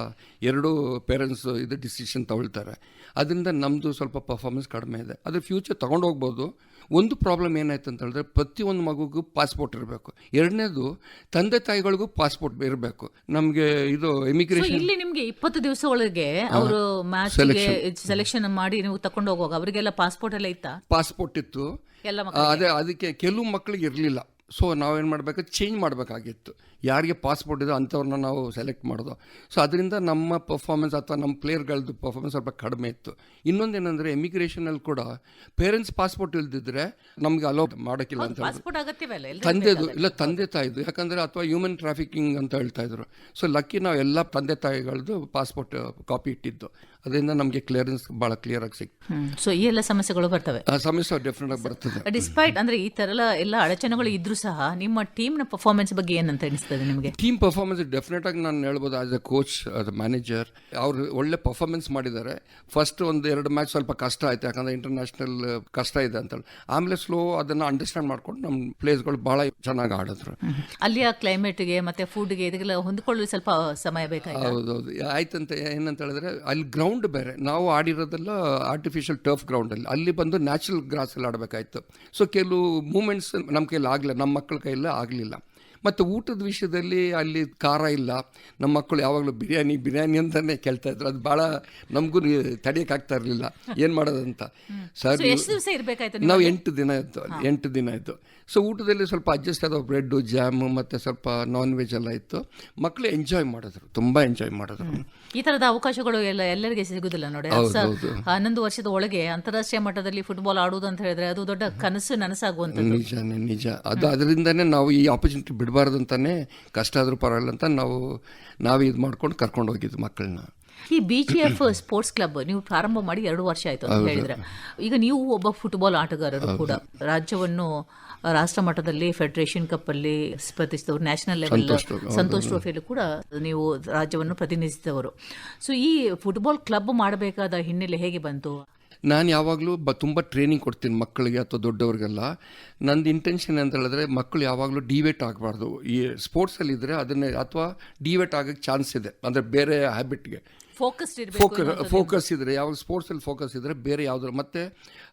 2 ಪೇರೆಂಟ್ಸ್ ಇದು ಡಿಸಿಷನ್ ತಗೊಳ್ತಾರೆ. ಅದರಿಂದ ನಮ್ಮದು ಸ್ವಲ್ಪ ಪರ್ಫಾರ್ಮೆನ್ಸ್ ಕಡಿಮೆ ಇದೆ. ಅದು ಫ್ಯೂಚರ್ ತೊಗೊಂಡು ಹೋಗ್ಬೋದು. ಒಂದು ಪ್ರಾಬ್ಲಮ್ ಏನಾಯ್ತು ಅಂತ ಹೇಳಿದ್ರೆ, ಪ್ರತಿಯೊಂದು ಮಗುಗೂ ಪಾಸ್ಪೋರ್ಟ್ ಇರಬೇಕು. ಎರಡನೇದು, ತಂದೆ ತಾಯಿಗಳಿಗೂ ಪಾಸ್ಪೋರ್ಟ್ ಇರಬೇಕು. ನಮಗೆ ಇದು ಇಮಿಗ್ರೇಷನ್
ಇಲ್ಲಿ ನಿಮಗೆ 20 ದಿವಸ ಒಳಗೆ ಅವರು ಮ್ಯಾಚ್ ಸೆಲೆಕ್ಷನ್ ಮಾಡಿ ನೀವು ತಗೊಂಡು ಹೋಗುವಾಗ ಅವರಿಗೆಲ್ಲ ಪಾಸ್ಪೋರ್ಟ್ ಎಲ್ಲ ಇತ್ತಾ?
ಪಾಸ್ಪೋರ್ಟ್ ಇತ್ತು. ಅದಕ್ಕೆ ಕೆಲವು ಮಕ್ಕಳಿಗೆ ಇರಲಿಲ್ಲ. ಸೊ ನಾವೇನು ಮಾಡಬೇಕು, ಚೇಂಜ್ ಮಾಡಬೇಕಾಗಿತ್ತು. ಯಾರಿಗೆ ಪಾಸ್ಪೋರ್ಟ್ ಇದೆ ಅಂಥವ್ರನ್ನ ನಾವು ಸೆಲೆಕ್ಟ್ ಮಾಡೋದು. ಸೊ ಅದರಿಂದ ನಮ್ಮ ಪರ್ಫಾರ್ಮೆನ್ಸ್ ಅಥವಾ ನಮ್ಮ ಪ್ಲೇಯರ್ಗಳದ್ದು ಪರ್ಫಾರ್ಮೆನ್ಸ್ ಸ್ವಲ್ಪ ಕಡಿಮೆ ಇತ್ತು. ಇನ್ನೊಂದೇನೆಂದರೆ, ಎಮಿಗ್ರೇಷನಲ್ಲಿ ಕೂಡ ಪೇರೆಂಟ್ಸ್ ಪಾಸ್ಪೋರ್ಟ್ ಇಲ್ದಿದ್ರೆ ನಮಗೆ ಅಲೋ ಮಾಡೋಕ್ಕಿಲ್ಲ ಅಂತ ತಂದೆ ತಾಯಿದು. ಯಾಕಂದರೆ ಅಥವಾ ಹ್ಯೂಮನ್ ಟ್ರಾಫಿಕಿಂಗ್ ಅಂತ ಹೇಳ್ತಾ ಇದ್ರು. ಸೊ ಲಕ್ಕಿ ನಾವು ಎಲ್ಲ ತಂದೆ ತಾಯಿಗಳದ್ದು ಪಾಸ್ಪೋರ್ಟ್ ಕಾಪಿ ಇಟ್ಟಿದ್ದು. ಅದರಿಂದ ನಮಗೆ ಕ್ಲಿಯರೆನ್ಸ್ ಭಾಳ ಕ್ಲಿಯರ್ ಆಗಿ ಸಿಕ್ತು.
ಸೊ ಈ ಎಲ್ಲ ಸಮಸ್ಯೆಗಳು ಬರ್ತವೆ,
ಸಮಸ್ಯೆ ಡೆಫಿನೆಟ್ ಆಗಿ ಬರ್ತದೆ.
ಡಿಸ್ಪೈಟ್ ಅಂದ್ರೆ ಈ ತರ ಎಲ್ಲ ಅಡಚಣೆಗಳು ಇದ್ರೂ ಸಹ ನಿಮ್ಮ ಟೀಮ್ನ ಪರ್ಫಾರ್ಮೆನ್ಸ್ ಬಗ್ಗೆ ಏನಂತ ಅನಿಸ್ತದೆ ನಿಮಗೆ?
ಟೀಮ್ ಪರ್ಫಾರ್ಮೆನ್ಸ್ ಡೆಫಿನೆಟ್ ಆಗಿ ನಾನು ಹೇಳ್ಬೋದು. As A coach, as A manager, ಅವರು ಒಳ್ಳೆ ಪರ್ಫಾರ್ಮೆನ್ಸ್ ಮಾಡಿದ್ದಾರೆ. ಫಸ್ಟ್ 1-2 ಮ್ಯಾಚ್ ಸ್ವಲ್ಪ ಕಷ್ಟ ಆಯ್ತು, ಯಾಕಂದ್ರೆ ಇಂಟರ್ನ್ಯಾಷನಲ್ ಕಷ್ಟ ಇದೆ ಅಂತ. ಆಮೇಲೆ ಸ್ಲೋ ಅದನ್ನ ಅಂಡರ್ಸ್ಟ್ಯಾಂಡ್ ಮಾಡ್ಕೊಂಡು ನಮ್ಮ ಪ್ಲೇಸ್ಗಳು ಬಹಳ ಚೆನ್ನಾಗಿ ಆಡಿದ್ರು.
ಅಲ್ಲಿಯ ಕ್ಲೈಮೇಟ್ಗೆ ಮತ್ತೆ ಫುಡ್ಗೆ ಇದಕ್ಕೆಲ್ಲ ಹೊಂದಿಕೊಳ್ಳಲು ಸ್ವಲ್ಪ ಸಮಯ ಬೇಕಾಯ್ತು.
ಹೌದೌದು, ಆಯ್ತಂತ ಏನಂತ ಹೇಳಿದ್ರೆ, ಅಲ್ಲಿ ಗ್ರೌಂಡ್ ಬೇರೆ, ನಾವು ಆಡಿರೋದೆಲ್ಲ ಆರ್ಟಿಫಿಷಿಯಲ್ ಟರ್ಫ್ ಗ್ರೌಂಡಲ್ಲಿ, ಅಲ್ಲಿ ಬಂದು ನ್ಯಾಚುರಲ್ ಗ್ರಾಸಲ್ಲಿ ಆಡಬೇಕಾಯ್ತು. ಸೊ ಕೆಲವು ಮೂಮೆಂಟ್ಸ್ ನಮ್ಮ ಕೈಯಲ್ಲಿ ಆಗಲಿಲ್ಲ, ನಮ್ಮ ಮಕ್ಕಳ ಕೈಯಲ್ಲೇ ಆಗಲಿಲ್ಲ. ಮತ್ತು ಊಟದ ವಿಷಯದಲ್ಲಿ ಅಲ್ಲಿ ಖಾರ ಇಲ್ಲ. ನಮ್ಮ ಮಕ್ಕಳು ಯಾವಾಗಲೂ ಬಿರಿಯಾನಿ ಅಂತಲೇ ಕೇಳ್ತಾ ಇದ್ರು. ಅದು ಭಾಳ ನಮಗೂ ತಡೆಯೋಕ್ಕಾಗ್ತಾ ಇರಲಿಲ್ಲ, ಏನು ಮಾಡೋದಂತ. ಸರ್ ನಾವು 8 ದಿನ ಇತ್ತು. ಸೊ ಊಟದಲ್ಲಿ ಸ್ವಲ್ಪ ಅಡ್ಜಸ್ಟ್ ಆದ ಬ್ರೆಡ್ಡು, ಜಾಮು ಮತ್ತು ಸ್ವಲ್ಪ ನಾನ್ ವೆಜ್ ಎಲ್ಲ ಇತ್ತು. ಮಕ್ಕಳು ಎಂಜಾಯ್ ಮಾಡಿದ್ರು, ತುಂಬ ಎಂಜಾಯ್ ಮಾಡಿದ್ರು.
ಈ ತರದ ಅವಕಾಶಗಳು ಎಲ್ಲರಿಗೆ ಸಿಗುದಿಲ್ಲ ನೋಡಿ. 11 ವರ್ಷದ ಒಳಗೆ ಅಂತಾರಾಷ್ಟ್ರೀಯ ಮಟ್ಟದಲ್ಲಿ ಫುಟ್ಬಾಲ್ ಆಡುವುದು ಅಂತ ಹೇಳಿದ್ರೆ ಅದು ದೊಡ್ಡ ಕನಸು ನನಸಾಗುವಂಥದ್ದು.
ನಿಜ. ಅದು ಅದರಿಂದನೇ ನಾವು ಈ ಆಪರ್ಚುನಿಟಿ ಬಿಡಬಾರ್ದು ಅಂತಾನೆ, ಕಷ್ಟ ಆದ್ರೂ ಪರವಾಗಿಲ್ಲ ಅಂತ ನಾವೇ ಇದು ಮಾಡ್ಕೊಂಡು ಕರ್ಕೊಂಡು ಹೋಗಿದ್ದು ಮಕ್ಕಳನ್ನ.
ಈ BGF ಸ್ಪೋರ್ಟ್ಸ್ ಕ್ಲಬ್ ನೀವು ಪ್ರಾರಂಭ ಮಾಡಿ 2 ವರ್ಷ ಆಯ್ತು ಅಂತ ಹೇಳಿದ್ರೆ, ಈಗ ನೀವು ಒಬ್ಬ ಫುಟ್ಬಾಲ್ ಆಟಗಾರರು ಕೂಡ, ರಾಜ್ಯವನ್ನು ರಾಷ್ಟ್ರ ಮಟ್ಟದಲ್ಲಿ ಫೆಡರೇಷನ್ ಕಪ್ ಅಲ್ಲಿ ಸ್ಪರ್ಧಿಸಿದವರು, ನ್ಯಾಷನಲ್ ಲೆವೆಲ್ ಸಂತೋಷ್ ಟ್ರೋಫಿಯಲ್ಲೂ ಕೂಡ ನೀವು ರಾಜ್ಯವನ್ನು ಪ್ರತಿನಿಧಿಸಿದವರು. ಸೊ ಈ ಫುಟ್ಬಾಲ್ ಕ್ಲಬ್ ಮಾಡಬೇಕಾದ ಹಿನ್ನೆಲೆ ಹೇಗೆ ಬಂತು?
ನಾನು ಯಾವಾಗಲೂ ತುಂಬ ಟ್ರೈನಿಂಗ್ ಕೊಡ್ತೀನಿ ಮಕ್ಕಳಿಗೆ ಅಥವಾ ದೊಡ್ಡವ್ರಿಗೆಲ್ಲ. ನಂದು ಇಂಟೆನ್ಷನ್ ಅಂತ ಹೇಳಿದ್ರೆ, ಮಕ್ಕಳು ಯಾವಾಗಲೂ ಡಿವೇಟ್ ಆಗಬಾರ್ದು. ಈ ಸ್ಪೋರ್ಟ್ಸಲ್ಲಿ ಇದ್ದರೆ ಅದನ್ನೇ, ಅಥವಾ ಡಿವೇಟ್ ಆಗೋಕ್ಕೆ ಚಾನ್ಸ್ ಇದೆ, ಅಂದರೆ ಬೇರೆ ಹ್ಯಾಬಿಟ್ಗೆ ಫೋಕಸ್ ಇದ್ರೆ, ಯಾವಾಗ ಸ್ಪೋರ್ಟ್ಸಲ್ಲಿ ಫೋಕಸ್ ಇದ್ದರೆ ಬೇರೆ ಯಾವುದಾದ್ರು, ಮತ್ತು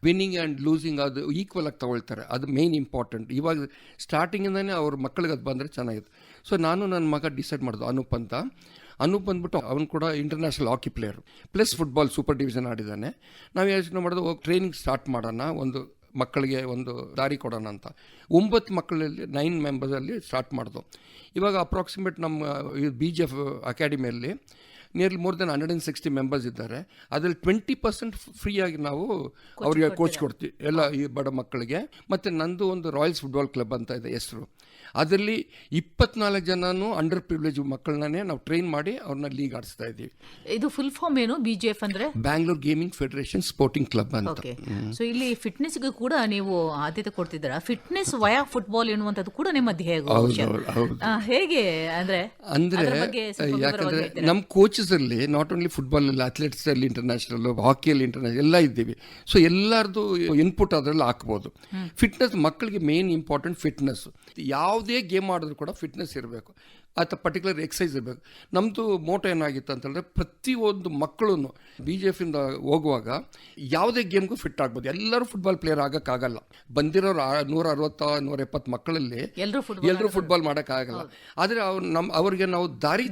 ವಿನ್ನಿಂಗ್ ಆ್ಯಂಡ್ ಲೂಸಿಂಗ್ ಅದು ಈಕ್ವಲ್ ಆಗಿ ತಗೊಳ್ತಾರೆ. ಅದು ಮೇನ್ ಇಂಪಾರ್ಟೆಂಟ್. ಇವಾಗ ಸ್ಟಾರ್ಟಿಂಗಿಂದನೇ ಅವ್ರ ಮಕ್ಕಳಿಗೆ ಅದು ಬಂದರೆ ಚೆನ್ನಾಗಿತ್ತು. ಸೊ ನಾನು ನನ್ನ ಮಗ ಡಿಸೈಡ್ ಮಾಡಿದ್ದು, ಅನೂಪ್ ಬಂದ್ಬಿಟ್ಟು ಅವನು ಕೂಡ international hockey player, plus football super division ಆಡಿದ್ದಾನೆ. ನಾವು ಯೋಚನೆ ಮಾಡೋದು ಟ್ರೈನಿಂಗ್ ಸ್ಟಾರ್ಟ್ ಮಾಡೋಣ, ಒಂದು ಮಕ್ಕಳಿಗೆ ಒಂದು ದಾರಿ ಕೊಡೋಣ ಅಂತ. 9 ಮಕ್ಕಳಲ್ಲಿ 9 ಮೆಂಬರ್ಸಲ್ಲಿ ಸ್ಟಾರ್ಟ್ ಮಾಡಿದ್ವು. ಇವಾಗ ಅಪ್ರಾಕ್ಸಿಮೇಟ್ ನಮ್ಮ BGF ಅಕಾಡೆಮಿಯಲ್ಲಿ ನಿಯರ್ಲಿ ಮೋರ್ ದೆನ್ 160 ಮೆಂಬರ್ಸ್ ಇದ್ದಾರೆ. ಅದರಲ್ಲಿ 20% ಫ್ರೀಯಾಗಿ ನಾವು ಅವರಿಗೆ ಕೋಚ್ ಕೊಡ್ತೀವಿ, ಎಲ್ಲ ಈ ಬಡ ಮಕ್ಕಳಿಗೆ. ಮತ್ತು ನಂದು ಒಂದು ರಾಯಲ್ಸ್ ಫುಟ್ಬಾಲ್ ಕ್ಲಬ್ ಅಂತ ಇದೆ ಹೆಸರು. ಅದರಲ್ಲಿ 24 ಜನನೂ ಅಂಡರ್ ಪ್ರಿವಿಲೇಜ್ ಮಕ್ಕಳನ್ನೇ ನಾವು ಟ್ರೈನ್ ಮಾಡಿ ಅವ್ರನ್ನ ಲೀಗ್ ಆಡಿಸ್ತಾ ಇದ್ದೀವಿ.
ಇದು ಫುಲ್ ಫಾರ್ಮ್ ಏನು BGF ಅಂದ್ರೆ?
Bangalore gaming federation sporting club ಅಂತ.
ಸೊ ಇಲ್ಲಿ ಫಿಟ್ನೆಸ್ಗೂ ಕೂಡ ನೀವು ಆದ್ಯತೆ ಕೊಡ್ತಿದ್ದೀರಾ. ಫಿಟ್ನೆಸ್ ವಯಾ ಫುಟ್ಬಾಲ್ ಎನ್ನುವಂಥದ್ದು ಕೂಡ ನಿಮ್ಮ ಹೇಗೆ ಅಂದ್ರೆ
ಯಾಕಂದ್ರೆ ನಮ್ಮ ಕೋಚಸ್ ಅಲ್ಲಿ ನಾಟ್ ಓನ್ಲಿ ಫುಟ್ಬಾಲ್ ಅಲ್ಲಿ, ಅಥ್ಲೆಟ್ಸ್ ಅಲ್ಲಿ ಇಂಟರ್ನ್ಯಾಷನಲ್, ಹಾಕಿಯಲ್ಲಿ ಇಂಟರ್ನ್ಯಾಷನಲ್ ಎಲ್ಲ ಇದ್ದೀವಿ. ಸೊ ಎಲ್ಲರದು ಇನ್ಪುಟ್ ಅದರಲ್ಲಿ ಹಾಕ್ಬೋದು. ಫಿಟ್ನೆಸ್ ಮಕ್ಕಳಿಗೆ ಮೇನ್ ಇಂಪಾರ್ಟೆಂಟ್ ಫಿಟ್ನೆಸ್. ಯಾವುದೇ ಗೇಮ್ ಆಡಿದ್ರು ಕೂಡ ಫಿಟ್ನೆಸ್ ಇರಬೇಕು, ಅಥವಾ ಪರ್ಟಿಕ್ಯುಲರ್ ಎಕ್ಸಸೈಸ್ ಇರಬೇಕು. ನಮ್ಮದು ಮೋಟೋ ಏನಾಗಿತ್ತು ಅಂತ ಹೇಳಿದ್ರೆ, ಪ್ರತಿಯೊಂದು ಮಕ್ಕಳು BGF ಇಂದ ಹೋಗುವಾಗ ಯಾವುದೇ ಗೇಮ್ಗೂ ಫಿಟ್ ಆಗ್ಬೋದು. ಎಲ್ಲರೂ ಫುಟ್ಬಾಲ್ ಪ್ಲೇಯರ್ ಆಗೋಕ್ಕಾಗಲ್ಲ. ಬಂದಿರೋರು 160-170 ಮಕ್ಕಳಲ್ಲಿ ಎಲ್ಲರೂ ಫುಟ್ಬಾಲ್ ಮಾಡೋಕ್ಕಾಗಲ್ಲ. ಆದರೆ ಅವ್ರಿಗೆ ನಾವು ದಾರಿ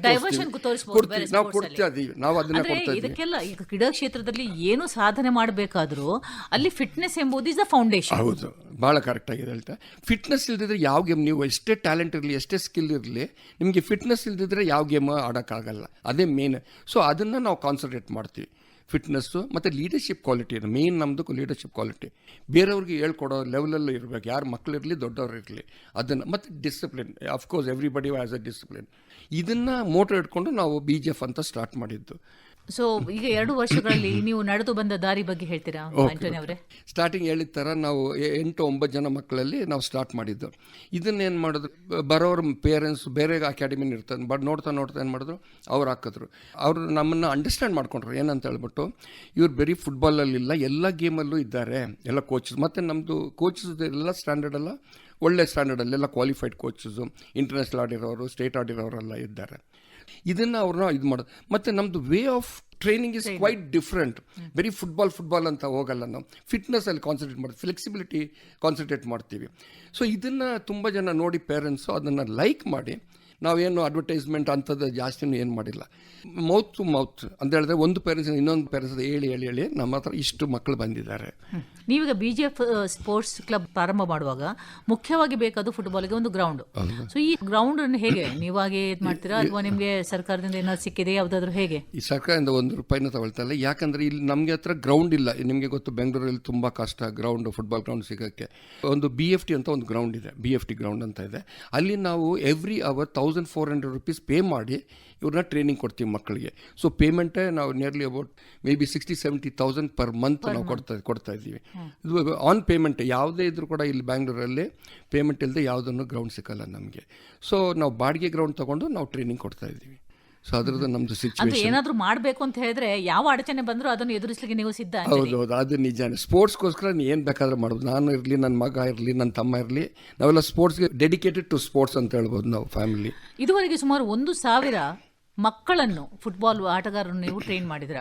ನಾವು ಕೊಡ್ತಾ ಇದೀವಿ, ನಾವು ಅದನ್ನ ಕೊಡ್ತಾ ಇದ್ದೀವಿ.
ಇದಕ್ಕೆಲ್ಲ ಈಗ ಕ್ರೀಡಾ ಕ್ಷೇತ್ರದಲ್ಲಿ ಏನು ಸಾಧನೆ ಮಾಡಬೇಕಾದ್ರೂ ಅಲ್ಲಿ ಫಿಟ್ನೆಸ್ ಎಂಬುದು ಇಸ್ ದ ಫೌಂಡೇಶನ್.
ಹೌದು, ಭಾಳ ಕರೆಕ್ಟ್ ಆಗಿದೆ ಹೇಳ್ತಾ. ಫಿಟ್ನೆಸ್ ಇಲ್ದಿದ್ರೆ ಯಾವ ಗೇಮ್, ನೀವು ಎಷ್ಟೇ ಟ್ಯಾಲೆಂಟ್ ಇರಲಿ, ಎಷ್ಟೇ ಸ್ಕಿಲ್ ಇರಲಿ, ನಿಮಗೆ ಫಿಟ್ನೆಸ್ ಇಲ್ದಿದ್ರೆ ಯಾವ ಗೇಮ್ ಆಡೋಕ್ಕಾಗಲ್ಲ. ಅದೇ ಮೇನ್. ಸೊ ಅದನ್ನು ನಾವು ಕಾನ್ಸಂಟ್ರೇಟ್ ಮಾಡ್ತೀವಿ, ಫಿಟ್ನೆಸ್ಸು ಮತ್ತು ಲೀಡರ್ಶಿಪ್ ಕ್ವಾಲಿಟಿ. ಮೇನ್ ನಮ್ಮದು ಲೀಡರ್ಶಿಪ್ ಕ್ವಾಲಿಟಿ. ಬೇರೆಯವ್ರಿಗೆ ಹೇಳ್ಕೊಡೋ ಲೆವೆಲಲ್ಲೂ ಇರಬೇಕು, ಯಾರು ಮಕ್ಕಳಿರಲಿ ದೊಡ್ಡವ್ರು ಇರಲಿ. ಅದನ್ನು ಮತ್ತು discipline, of course everybody has a discipline. ಇದನ್ನು ಮೋಟೋ ಇಟ್ಕೊಂಡು ನಾವು BGF ಅಂತ ಸ್ಟಾರ್ಟ್ ಮಾಡಿದ್ದು.
ಸೊ ಈಗ 2 ವರ್ಷಗಳಲ್ಲಿ ನೀವು ನಡೆದು ಬಂದ ದಾರಿ ಬಗ್ಗೆ ಹೇಳ್ತೀರಾ ಆಂಟೋನಿ ಅವರೇ?
ಸ್ಟಾರ್ಟಿಂಗ್ ಹೇಳಿದ ಥರ ನಾವು 8-9 ಜನ ಮಕ್ಕಳಲ್ಲಿ ನಾವು ಸ್ಟಾರ್ಟ್ ಮಾಡಿದ್ದು. ಇದನ್ನೇನು ಮಾಡಿದ್ರು, ಬರೋರು ಪೇರೆಂಟ್ಸ್ ಬೇರೆ ಅಕಾಡೆಮಿನ ಇರ್ತಾರೆ, ಬಟ್ ನೋಡ್ತಾ ಏನು ಮಾಡಿದ್ರು, ಅವ್ರು ಹಾಕಿದ್ರು. ಅವರು ನಮ್ಮನ್ನು ಅಂಡರ್ಸ್ಟ್ಯಾಂಡ್ ಮಾಡ್ಕೊಂಡ್ರು. ಏನಂತ ಹೇಳ್ಬಿಟ್ಟು, ಇವ್ರು ಬರೀ ಫುಟ್ಬಾಲಲ್ಲಿಲ್ಲ, ಎಲ್ಲ ಗೇಮಲ್ಲೂ ಇದ್ದಾರೆ ಎಲ್ಲ ಕೋಚಸ್. ಮತ್ತು ನಮ್ಮದು ಕೋಚಸ್ ಎಲ್ಲ ಸ್ಟ್ಯಾಂಡರ್ಡ್ ಎಲ್ಲ ಒಳ್ಳೆ ಸ್ಟ್ಯಾಂಡರ್ಡಲ್ಲೆಲ್ಲ ಕ್ವಾಲಿಫೈಡ್ ಕೋಚಸ್ಸು, ಇಂಟರ್ನ್ಯಾಷನಲ್ ಆಡಿರೋರು, ಸ್ಟೇಟ್ ಆಡಿರೋರೆಲ್ಲ ಇದ್ದಾರೆ. ಇದನ್ನು ಅವ್ರನ್ನ ಇದು ಮಾಡೋದು. ಮತ್ತು ನಮ್ಮದು way of training is quite different. ಬರೀ ಫುಟ್ಬಾಲ್ ಅಂತ ಹೋಗಲ್ಲ, ನಾವು ಫಿಟ್ನೆಸ್ಸಲ್ಲಿ ಕಾನ್ಸಂಟ್ರೇಟ್ ಮಾಡ್ತೀವಿ, ಫ್ಲೆಕ್ಸಿಬಿಲಿಟಿ ಕಾನ್ಸಂಟ್ರೇಟ್ ಮಾಡ್ತೀವಿ. ಸೊ ಇದನ್ನು ತುಂಬ ಜನ ನೋಡಿ ಪೇರೆಂಟ್ಸು ಅದನ್ನು ಲೈಕ್ ಮಾಡಿ, ನಾವೇನು ಅಡ್ವರ್ಟೈಸ್ಮೆಂಟ್ ಅಂಥದ್ದು ಜಾಸ್ತಿನೂ ಏನು ಮಾಡಿಲ್ಲ. ಮೌತ್ ಟು ಮೌತ್ ಅಂತ ಹೇಳಿದ್ರೆ, ಒಂದು ಪೇರೆಂಟ್ಸ್ ಇನ್ನೊಂದು ಪೇರೆಂಟ್ಸ್ ಹೇಳಿ ನಮ್ಮ ಹತ್ರ ಇಷ್ಟು ಮಕ್ಕಳು ಬಂದಿದ್ದಾರೆ.
ನೀವೀಗ BGF ಸ್ಪೋರ್ಟ್ಸ್ ಕ್ಲಬ್ ಪ್ರಾರಂಭ ಮಾಡುವಾಗ ಮುಖ್ಯವಾಗಿ ಬೇಕಾದ ಫುಟ್ಬಾಲ್ಗೆ ಒಂದು ಗ್ರೌಂಡ್. ಸೊ ಈ ಗ್ರೌಂಡ್ ಅನ್ನು ಹೇಗೆ ನೀವಾಗೆ ಇದು ಮಾಡ್ತೀರಾ, ಅಥವಾ ನಿಮಗೆ ಸರ್ಕಾರದಿಂದ ಏನಾದ್ರು ಸಿಕ್ಕಿದೆ ಯಾವುದಾದ್ರೂ? ಹೇಗೆ
ಈ ಸರ್ಕಾರದಿಂದ ₹1 ತಗೊಳ್ತಾ ಇಲ್ಲ, ಯಾಕಂದ್ರೆ ಇಲ್ಲಿ ನಮಗೆ ಹತ್ರ ಗ್ರೌಂಡ್ ಇಲ್ಲ. ನಿಮಗೆ ಗೊತ್ತು, ಬೆಂಗಳೂರಲ್ಲಿ ತುಂಬ ಕಷ್ಟ ಗ್ರೌಂಡ್, ಫುಟ್ಬಾಲ್ ಗ್ರೌಂಡ್ ಸಿಗೋಕ್ಕೆ. ಒಂದು BFT ಅಂತ ಒಂದು ಗ್ರೌಂಡ್ ಇದೆ, BFT ಗ್ರೌಂಡ್ ಅಂತ ಇದೆ. ಅಲ್ಲಿ ನಾವು ಎವ್ರಿ ಅವರ್ ₹1,400 ಪೇ ಮಾಡಿ ಇವ್ರನ್ನ ಟ್ರೈನಿಂಗ್ ಕೊಡ್ತೀವಿ ಮಕ್ಕಳಿಗೆ. ಸೊ ಪೇಮೆಂಟೇ ನಾವು nearly about may be 60,000-70,000 per month ನಾವು ಕೊಡ್ತಾ ಇದ್ದೀವಿ. ಇದು ಆನ್ ಪೇಮೆಂಟ್. ಯಾವುದೇ ಇದ್ರೂ ಕೂಡ ಇಲ್ಲಿ ಬ್ಯಾಂಗ್ಳೂರಲ್ಲಿ ಪೇಮೆಂಟ್ ಇಲ್ಲದೆ ಯಾವುದನ್ನು ಗ್ರೌಂಡ್ ಸಿಕ್ಕಲ್ಲ ನಮಗೆ. ಸೊ ನಾವು ಬಾಡಿಗೆ ಗ್ರೌಂಡ್ ತೊಗೊಂಡು ನಾವು ಟ್ರೈನಿಂಗ್ ಕೊಡ್ತಾ ಇದ್ದೀವಿ. ಸೊ ಅದ್ರದ್ದು ನಮ್ಮದು ಸಿಚುವೇಶನ್.
ಏನಾದರೂ ಮಾಡಬೇಕು ಅಂತ ಹೇಳಿದ್ರೆ ಯಾವ ಅಡಚಣೆ ಬಂದರೂ ಅದನ್ನು ಎದುರಿಸಲಿಕ್ಕೆ ನೀವು ಸಿದ್ಧ?
ಹೌದು, ಅದು ನಿಜಾನೇ. ಸ್ಪೋರ್ಟ್ಸ್ಗೋಸ್ಕರ ಏನು ಬೇಕಾದರೂ ಮಾಡ್ಬೋದು. ನಾನು ಇರಲಿ, ನನ್ನ ಮಗ ಇರಲಿ, ನನ್ನ ತಮ್ಮ ಇರಲಿ, ನಾವೆಲ್ಲ ಸ್ಪೋರ್ಟ್ಸ್ಗೆ ಡೆಡಿಕೇಟೆಡ್ ಟು ಸ್ಪೋರ್ಟ್ಸ್ ಅಂತ ಹೇಳ್ಬೋದು ನಾವು ಫ್ಯಾಮಿಲಿ.
ಇದುವರೆಗೆ ಸುಮಾರು 1,000 ಮಕ್ಕಳನ್ನು, ಫುಟ್ಬಾಲ್ ಆಟಗಾರರನ್ನು ನೀವು ಟ್ರೈನ್ ಮಾಡಿದ್ರ.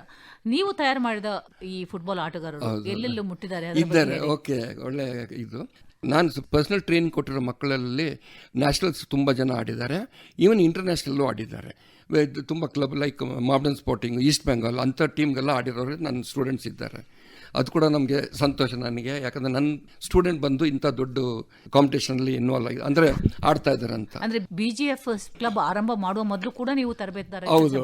ನೀವು ತಯಾರು ಮಾಡಿದ ಈ ಫುಟ್ಬಾಲ್ ಆಟಗಾರರು ಎಲ್ಲೆಲ್ಲೂ ಮುಟ್ಟಿದ್ದಾರೆ?
ಇದ್ದಾರೆ. ಓಕೆ, ಒಳ್ಳೆ ಇದು. ನಾನು ಪರ್ಸನಲ್ ಟ್ರೈನಿಂಗ್ ಕೊಟ್ಟಿರೋ ಮಕ್ಕಳಲ್ಲಿ ನ್ಯಾಷನಲ್ಸ್ ತುಂಬ ಜನ ಆಡಿದ್ದಾರೆ, ಈವನ್ ಇಂಟರ್ನ್ಯಾಷನಲ್ಲೂ ಆಡಿದ್ದಾರೆ. ತುಂಬ club like modern sporting, East Bengal ಅಂಥ ಟೀಮ್ಗೆಲ್ಲ ಆಡಿರೋರು ನನ್ನ ಸ್ಟೂಡೆಂಟ್ಸ್ ಇದ್ದಾರೆ. ಅದು ಕೂಡ ನಮಗೆ ಸಂತೋಷ ನನಗೆ, ಯಾಕಂದರೆ ನನ್ನ ಸ್ಟೂಡೆಂಟ್ ಬಂದು ಇಂಥ ದೊಡ್ಡ ಕಾಂಪಿಟೇಷನಲ್ಲಿ ಇನ್ವಾಲ್ವ್ ಆಗಿ ಅಂದರೆ ಆಡ್ತಾ ಇದ್ದಾರೆ ಅಂತ.
ಅಂದ್ರೆ BGF ಕ್ಲಬ್ ಆರಂಭ ಮಾಡುವ ಮೊದಲು ಕೂಡ ನೀವು ತರಬೇತುದಾರ
ಹೌದು.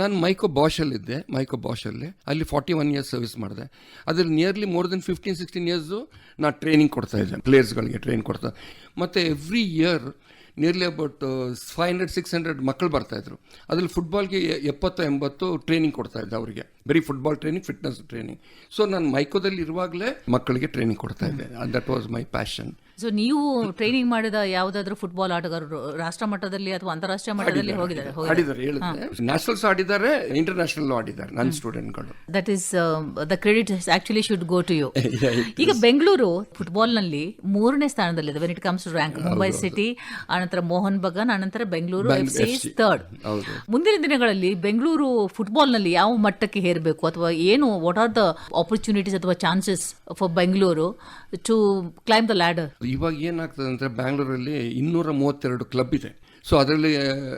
ನಾನು ಮೈಕೋ ಬಾಷಲ್ಲಿದ್ದೆ, ಮೈಕೋ ಬಾಷಲ್ಲಿ ಅಲ್ಲಿ 41 ಇಯರ್ಸ್ ಸರ್ವಿಸ್ ಮಾಡಿದೆ. ಅದ್ರಲ್ಲಿ ನಿಯರ್ಲಿ ಮೋರ್ ದೆನ್ 15-16 ಇಯರ್ಸು ನಾನು ಟ್ರೈನಿಂಗ್ ಕೊಡ್ತಾ ಇದ್ದೆ, ಪ್ಲೇಯರ್ಸ್ಗಳಿಗೆ ಟ್ರೈನ್ ಕೊಡ್ತಾ. ಮತ್ತು ಎವ್ರಿ ಇಯರ್ ನಿಯರ್ಲಿ ಅಬೌಟ್ 500-600 ಮಕ್ಕಳು ಬರ್ತಾಯಿದ್ರು. ಅದರಲ್ಲಿ ಫುಟ್ಬಾಲ್ಗೆ 70-80 ಟ್ರೈನಿಂಗ್ ಕೊಡ್ತಾ ಇದ್ದೆ ಅವರಿಗೆ, ಬರೀ football training, fitness training. So ನಾನು ಮೈಕೋದಲ್ಲಿ ಇರುವಾಗಲೇ ಮಕ್ಕಳಿಗೆ ಟ್ರೈನಿಂಗ್ ಕೊಡ್ತಾ ಇದ್ದೆ. That was my passion.
So ನೀವು ಟ್ರೈನಿಂಗ್ ಮಾಡಿದ ಯಾವುದಾದ್ರೂ ಫುಟ್ಬಾಲ್ ಆಟಗಾರರು ರಾಷ್ಟ್ರ ಮಟ್ಟದಲ್ಲಿ ಅಥವಾ ಅಂತಾರಾಷ್ಟ್ರೀಯ ಮಟ್ಟದಲ್ಲಿ ಹೋಗಿದ್ದಾರೆ?
ಆಡಿದ್ದಾರೆ, ಹೇಳಿದ್ರೆ ನ್ಯಾಷನಲ್ಸ್ ಆಡಿದ್ದಾರೆ, ಇಂಟರ್ನ್ಯಾಷನಲ್ ಆಡಿದ್ದಾರೆ ನನ್ನ ಸ್ಟೂಡೆಂಟ್ಗಳು.
That is the credit actually should go to you. ಈಗ ಬೆಂಗಳೂರು ಫುಟ್ಬಾಲ್ ನಲ್ಲಿ 3ನೇ ಸ್ಥಾನದಲ್ಲಿದೆ when it comes to rank. Mumbai City, ಆನಂತರ ಮೋಹನ್ ಬಗಾನ್, ಆನಂತರ ಬೆಂಗಳೂರು FC ಥರ್ಡ್. ಮುಂದಿನ ದಿನಗಳಲ್ಲಿ ಬೆಂಗಳೂರು ಫುಟ್ಬಾಲ್ ನಲ್ಲಿ ಯಾವ ಮಟ್ಟಕ್ಕೆ ಹೇರಬೇಕು, ಅಥವಾ ಏನು, ವಾಟ್ ಆರ್ ದ ಆಪರ್ಚುನಿಟೀಸ್ ಅಥವಾ chances for Bengaluru to climb the ladder?
ಇವಾಗ ಏನಾಗ್ತದೆ ಅಂದರೆ ಬ್ಯಾಂಗ್ಳೂರಲ್ಲಿ 232 ಕ್ಲಬ್ ಇದೆ. ಸೊ ಅದರಲ್ಲಿ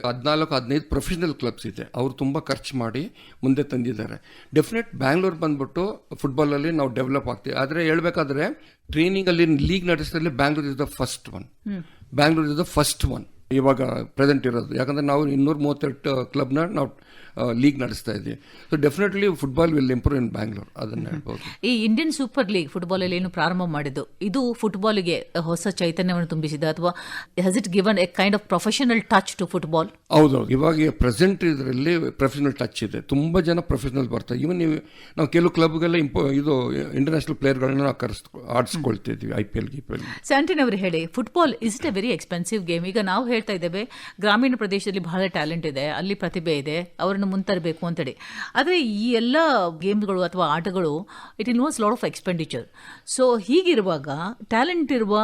14-15 ಪ್ರೊಫೆಷನಲ್ ಕ್ಲಬ್ಸ್ ಇದೆ. ಅವರು ತುಂಬ ಖರ್ಚು ಮಾಡಿ ಮುಂದೆ ತಂದಿದ್ದಾರೆ. ಡೆಫಿನೆಟ್ ಬ್ಯಾಂಗ್ಳೂರ್ ಬಂದ್ಬಿಟ್ಟು ಫುಟ್ಬಾಲಲ್ಲಿ ನಾವು ಡೆವಲಪ್ ಆಗ್ತೀವಿ. ಆದರೆ ಹೇಳ್ಬೇಕಾದ್ರೆ ಟ್ರೈನಿಂಗಲ್ಲಿ ಲೀಗ್ ನಡೆಸೋದ್ರಲ್ಲಿ Bangalore is the first one. Bangalore is the first one ಇವಾಗ ಪ್ರೆಸೆಂಟ್ ಇರೋದು. ಯಾಕಂದರೆ ನಾವು 232 ಕ್ಲಬ್ನ ನಾವು ಲೀಗ್ ನಡೆಸ್ತಾ ಇದ್ದೀವಿ. So definitely football will improve in Bangalore, ಅದನ್ನ ಹೇಳ್ಬೋದು.
ಈ ಇಂಡಿಯನ್ ಸೂಪರ್ ಲೀಗ್ ಫುಟ್ಬಾಲ್ ಅಲ್ಲಿ ಏನು ಪ್ರಾರಂಭ ಮಾಡಿದ್ದು, ಇದು ಫುಟ್ಬಾಲ್ಗೆ ಹೊಸ ಚೈತನ್ಯವನ್ನು ತುಂಬಿಸಿದ, ಅಥವಾ has it given a kind of professional touch to football?
ಹೌದೌದು. ಇವಾಗ ಪ್ರೆಸೆಂಟ್ ಇದರಲ್ಲಿ ಪ್ರೊಫೆಷನಲ್ ಟಚ್ ಇದೆ. ತುಂಬ ಜನ ಪ್ರೊಫೆಷನಲ್ ಬರ್ತಾರೆ. ಇವನ್ ನಾವು ಕೆಲವು ಕ್ಲಬ್ಗೆಲ್ಲ ಇದು ಇಂಟರ್ನ್ಯಾಷನಲ್ ಪ್ಲೇಯರ್ಗಳನ್ನ ನಾವು ಆಡಿಸ್ಕೊಳ್ತಿದ್ವಿ IPL GPL.
ಸ್ಯಾಂಟಿನ್ ಅವರು ಹೇಳಿ, football is it A very expensive game. ಈಗ ನಾವು ಹೇಳ್ತಾ ಇದ್ದೇವೆ ಗ್ರಾಮೀಣ ಪ್ರದೇಶದಲ್ಲಿ ಬಹಳ ಟ್ಯಾಲೆಂಟ್ ಇದೆ, ಅಲ್ಲಿ ಪ್ರತಿಭೆ ಇದೆ, ಅವರನ್ನು ಮುಂತರಬೇಕು ಅಂತೇಳಿ. ಆದರೆ ಈ ಎಲ್ಲ ಗೇಮ್ಗಳು ಅಥವಾ ಆಟಗಳು it involves lot of expenditure. So ಹೀಗಿರುವಾಗ ಟ್ಯಾಲೆಂಟ್ ಇರುವ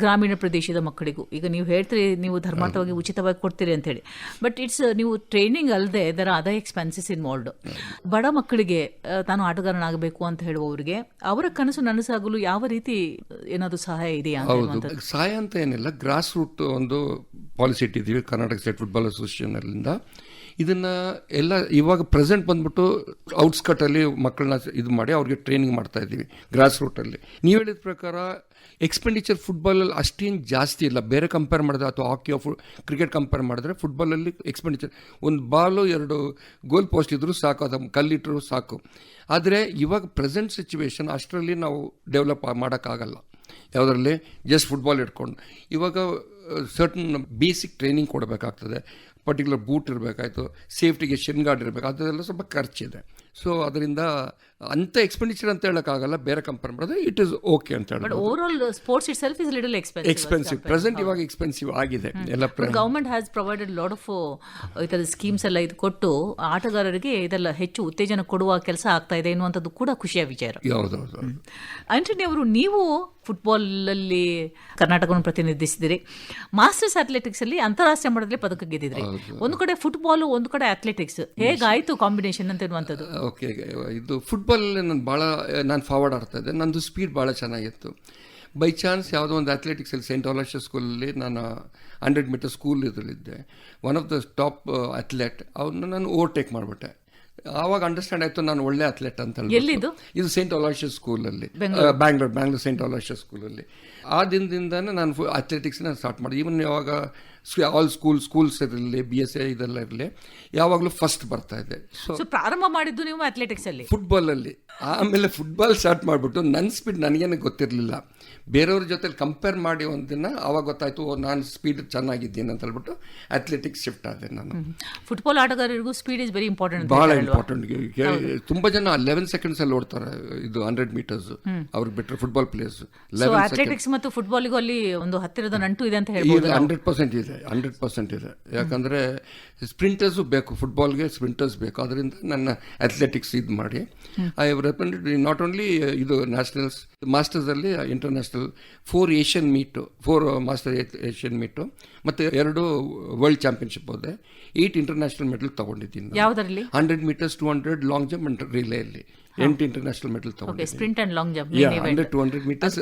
ಗ್ರಾಮೀಣ ಪ್ರದೇಶದ ಮಕ್ಕಳಿಗೂ, ಈಗ ನೀವು ಹೇಳ್ತೀರಿ ನೀವು ಧರ್ಮಾರ್ಥವಾಗಿ ಉಚಿತವಾಗಿ ಕೊಡ್ತೀರಿ ಅಂತೇಳಿ, ಬಟ್ ಇಟ್ಸ್ ನೀವು ಟ್ರೈನಿಂಗ್ ಅಲ್ಲದೆ there are other expenses involved. ಬಡ ಮಕ್ಕಳಿಗೆ ತಾನು ಆಟಗಾರನಾಗಬೇಕು ಅಂತ ಹೇಳುವವರಿಗೆ ಅವರ ಕನಸು ನನಸಾಗಲು ಯಾವ ರೀತಿ ಏನಾದರೂ ಸಹಾಯ ಇದೆಯಾ?
ಹೌದು, ಸಹಾಯ ಅಂತ ಏನಿಲ್ಲ. ಗ್ರಾಸ್ ರೂಟ್ ಒಂದು ಪಾಲಿಸಿ ಇಟ್ಟಿದ್ದೀವಿ ಕರ್ನಾಟಕ ಸ್ಟೇಟ್ ಫುಟ್ಬಾಲ್ ಅಸೋಸಿಯೇಷನ್ ಅಲ್ಲಿಂದ. ಇದನ್ನ ಎಲ್ಲ ಇವಾಗ ಪ್ರೆಸೆಂಟ್ ಬಂದ್ಬಿಟ್ಟು ಔಟ್ಸ್ಕಟ್ಟಲ್ಲಿ ಮಕ್ಕಳನ್ನ ಇದು ಮಾಡಿ ಅವ್ರಿಗೆ ಟ್ರೈನಿಂಗ್ ಮಾಡ್ತಾ ಇದ್ದೀವಿ ಗ್ರಾಸ್ ರೂಟಲ್ಲಿ. ನೀವು ಹೇಳಿದ ಪ್ರಕಾರ ಎಕ್ಸ್ಪೆಂಡಿಚರ್ ಫುಟ್ಬಾಲಲ್ಲಿ ಅಷ್ಟೇನು ಜಾಸ್ತಿ ಇಲ್ಲ. ಬೇರೆ ಕಂಪೇರ್ ಮಾಡಿದ್ರೆ ಅಥವಾ ಹಾಕಿ ಕ್ರಿಕೆಟ್ ಕಂಪೇರ್ ಮಾಡಿದ್ರೆ ಫುಟ್ಬಾಲಲ್ಲಿ ಎಕ್ಸ್ಪೆಂಡಿಚರ್ ಒಂದು ಬಾಲು 2 ಗೋಲ್ ಪೋಸ್ಟ್ ಇದ್ರೂ ಸಾಕು, ಅದು ಕಲ್ಲಿಟ್ಟರು ಸಾಕು. ಆದರೆ ಇವಾಗ ಪ್ರೆಸೆಂಟ್ ಸಿಚುವೇಶನ್ ಅಷ್ಟರಲ್ಲಿ ನಾವು ಡೆವಲಪ್ ಮಾಡೋಕ್ಕಾಗಲ್ಲ. ಯಾವುದರಲ್ಲಿ ಜಸ್ಟ್ ಫುಟ್ಬಾಲ್ ಇಟ್ಕೊಂಡು ಇವಾಗ ಸರ್ಟನ್ ಬೇಸಿಕ್ ಟ್ರೈನಿಂಗ್ ಕೊಡಬೇಕಾಗ್ತದೆ. ಪರ್ಟಿಕ್ಯುಲರ್ ಬೂಟ್ ಇರಬೇಕಾಯ್ತು, ಸೇಫ್ಟಿಗೆ ಶಿನ್ ಗಾರ್ಡ್ ಇರಬೇಕು, ಅದೆಲ್ಲ ಸ್ವಲ್ಪ ಖರ್ಚಿದೆ. ಸೊ ಅದರಿಂದ ಅಂಥ ಎಕ್ಸ್ಪೆಂಡಿಚರ್ ಅಂತ ಹೇಳೋಕ್ಕಾಗಲ್ಲ. ಬೇರೆ ಕಂಪೇರ್ ಮಾಡಿದ್ರೆ ಇಟ್ ಇಸ್ ಓಕೆ ಅಂತ ಹೇಳಿ.
Over sports it self is little
expensive. Present ಇವಾಗ ಎಕ್ಸ್ಪೆನ್ಸಿವ್ ಆಗಿದೆ ಎಲ್ಲ.
Government has provided lot of ಈ ಥರದ ಸ್ಕೀಮ್ಸ್ ಎಲ್ಲ ಇದು ಕೊಟ್ಟು ಆಟಗಾರರಿಗೆ ಇದೆಲ್ಲ ಹೆಚ್ಚು ಉತ್ತೇಜನ ಕೊಡುವ ಕೆಲಸ ಆಗ್ತಾ ಇದೆ ಎನ್ನುವಂಥದ್ದು ಕೂಡ ಖುಷಿಯ ವಿಚಾರ.
ಹೌದೌದು.
ಆಂಟನಿ ಅವರು, ನೀವು ಫುಟ್ಬಾಲ್ ಅಲ್ಲಿ ಕರ್ನಾಟಕವನ್ನು ಪ್ರತಿನಿಧಿಸಿದಿರಿ. ಮಾಸ್ಟರ್ಸ್ ಅಥ್ಲೆಟಿಕ್ಸ್ ಅಲ್ಲಿ ಅಂತಾರಾಷ್ಟ್ರೀಯ ಮಟ್ಟದಲ್ಲಿ ಪದಕ ಗೆದ್ದಿದ್ರಿ. ಒಂದು ಕಡೆ ಫುಟ್ಬಾಲ್, ಒಂದು ಕಡೆ ಅಥ್ಲೆಟಿಕ್ಸ್, ಹೇಗಾಯ್ತು ಕಾಂಬಿನೇಷನ್ ಅಂತ ಇರುವಂಥದ್ದು?
ಓಕೆ, ಇದು ಫುಟ್ಬಾಲಲ್ಲಿ ನಾನು ಫಾರ್ವರ್ಡ್ ಆಡ್ತಾ ಇದ್ದೆ. ನಂದು ಸ್ಪೀಡ್ ಭಾಳ ಚೆನ್ನಾಗಿತ್ತು. ಬೈ ಚಾನ್ಸ್ ಯಾವುದೋ ಒಂದು ಅಥ್ಲೆಟಿಕ್ಸಲ್ಲಿ ಸೆಂಟ್ ಅಲೋಷಿಯಸ್ ಸ್ಕೂಲಲ್ಲಿ ನಾನು 100 ಮೀಟರ್ ಸ್ಕೂಲ್ ಇದರಲ್ಲಿದ್ದೆ. One of the top athlete, ಅವ್ರನ್ನ ನಾನು ಓವರ್ಟೇಕ್ ಮಾಡಿಬಿಟ್ಟೆ. ಆವಾಗ ಅಂಡರ್ಸ್ಟ್ಯಾಂಡ್ ಆಯಿತು ನಾನು ಒಳ್ಳೆ ಅಥ್ಲೆಟ್ ಅಂತ ಹೇಳಿ. ಇದು ಸೆಂಟ್ ಅಲೋಷಿಯಸ್ ಸ್ಕೂಲಲ್ಲಿ, ಬ್ಯಾಂಗ್ಳೂರ್ ಸೆಂಟ್ ಅಲೋಷಿಯಸ್ ಸ್ಕೂಲಲ್ಲಿ. ಆ ದಿನದಿಂದಾನೆ ನಾನು ಅಥ್ಲೆಟಿಕ್ಸ್ನ ಸ್ಟಾರ್ಟ್ ಮಾಡಿದೆ. ಈವನ್ ಯಾವಾಗ ಆಲ್ ಸ್ಕೂಲ್ಸ್ ಇರಲಿ, BSA ಇದೆಲ್ಲ ಇರಲಿ, ಯಾವಾಗಲೂ ಫಸ್ಟ್ ಬರ್ತಾ ಇದೆ.
ಸೊ ಪ್ರಾರಂಭ ಮಾಡಿದ್ದು ನೀವು ಅಥ್ಲೆಟಿಕ್ಸ್ ಅಲ್ಲಿ,
ಫುಟ್ಬಾಲಲ್ಲಿ. ಆಮೇಲೆ ಫುಟ್ಬಾಲ್ ಸ್ಟಾರ್ಟ್ ಮಾಡಿಬಿಟ್ಟು ನನ್ನ ಸ್ಪೀಡ್ ನನಗೇನೆ ಗೊತ್ತಿರಲಿಲ್ಲ. ಬೇರೆಯವ್ರ ಜೊತೆ ಕಂಪೇರ್ ಮಾಡಿ ಒಂದಿನ ಆವಾಗ ಗೊತ್ತಾಯ್ತು, ನಾನು ಸ್ಪೀಡ್ ಚೆನ್ನಾಗಿದ್ದೀನಿ ಅಂತ ಹೇಳ್ಬಿಟ್ಟು ಅಥ್ಲೆಟಿಕ್ಸ್ ಶಿಫ್ಟ್ ಆದೆ ನಾನು.
ಫುಟ್ಬಾಲ್ ಆಟಗಾರರಿಗೂ ಸ್ಪೀಡ್ ಇಸ್ ವೆರಿ ಇಂಪಾರ್ಟೆಂಟ್,
ಬಹಳ ಇಂಪಾರ್ಟೆಂಟ್. ತುಂಬ ಜನ 11 ಸೆಕೆಂಡ್ಸ್ ಅಲ್ಲಿ ಓಡ್ತಾರೆ ಇದು 100 ಮೀಟರ್ಸ್. ಅವ್ರಿಗೆ ಬಿಟ್ಟರೆ ಫುಟ್ಬಾಲ್ ಪ್ಲೇಯರ್ಸ್
ಅಥ್ಲೆಟಿಕ್ಸ್ ಮತ್ತು ಫುಟ್ಬಾಲ್ಗೂ ಅಲ್ಲಿ ಒಂದು ಹತ್ತಿರದ ನಂಟು ಇದೆ ಅಂತ ಹೇಳ್ಬೋದು.
100% ಇದೆ, 100% ಇದೆ. ಯಾಕಂದರೆ ಸ್ಪ್ರಿಂಟರ್ಸು ಬೇಕು, ಫುಟ್ಬಾಲ್ಗೆ ಸ್ಪ್ರಿಂಟರ್ಸ್ ಬೇಕು. ಅದರಿಂದ ನನ್ನ ಅಥ್ಲೆಟಿಕ್ಸ್ ಇದು ಮಾಡಿ I have represented not only ಇದು ನ್ಯಾಷನಲ್ಸ್, ಮಾಸ್ಟರ್ಸಲ್ಲಿ international 4 Asian meet, 4 master Asian meet ಮತ್ತು 2 ವರ್ಲ್ಡ್ ಚಾಂಪಿಯನ್ಶಿಪ್ ಹೋದೆ. 8 ಇಂಟರ್ನ್ಯಾಷನಲ್ ಮೆಡಲ್ ತೊಗೊಂಡಿದ್ದೀನಿ.
ಯಾವುದರಲ್ಲಿ?
100 ಮೀಟರ್ಸ್, 200 ಲಾಂಗ್ ಜಂಪ್ ಅಂಡ್ ರಿಲೇಯಲ್ಲಿ 8 ಇಂಟರ್ನ್ಯಾಷನಲ್ ಮೆಡಲ್
ಓಕೆ,
ತಗೊಂಡಿದ್ದೀನಿ.
Sprint and long jump
100-200 meters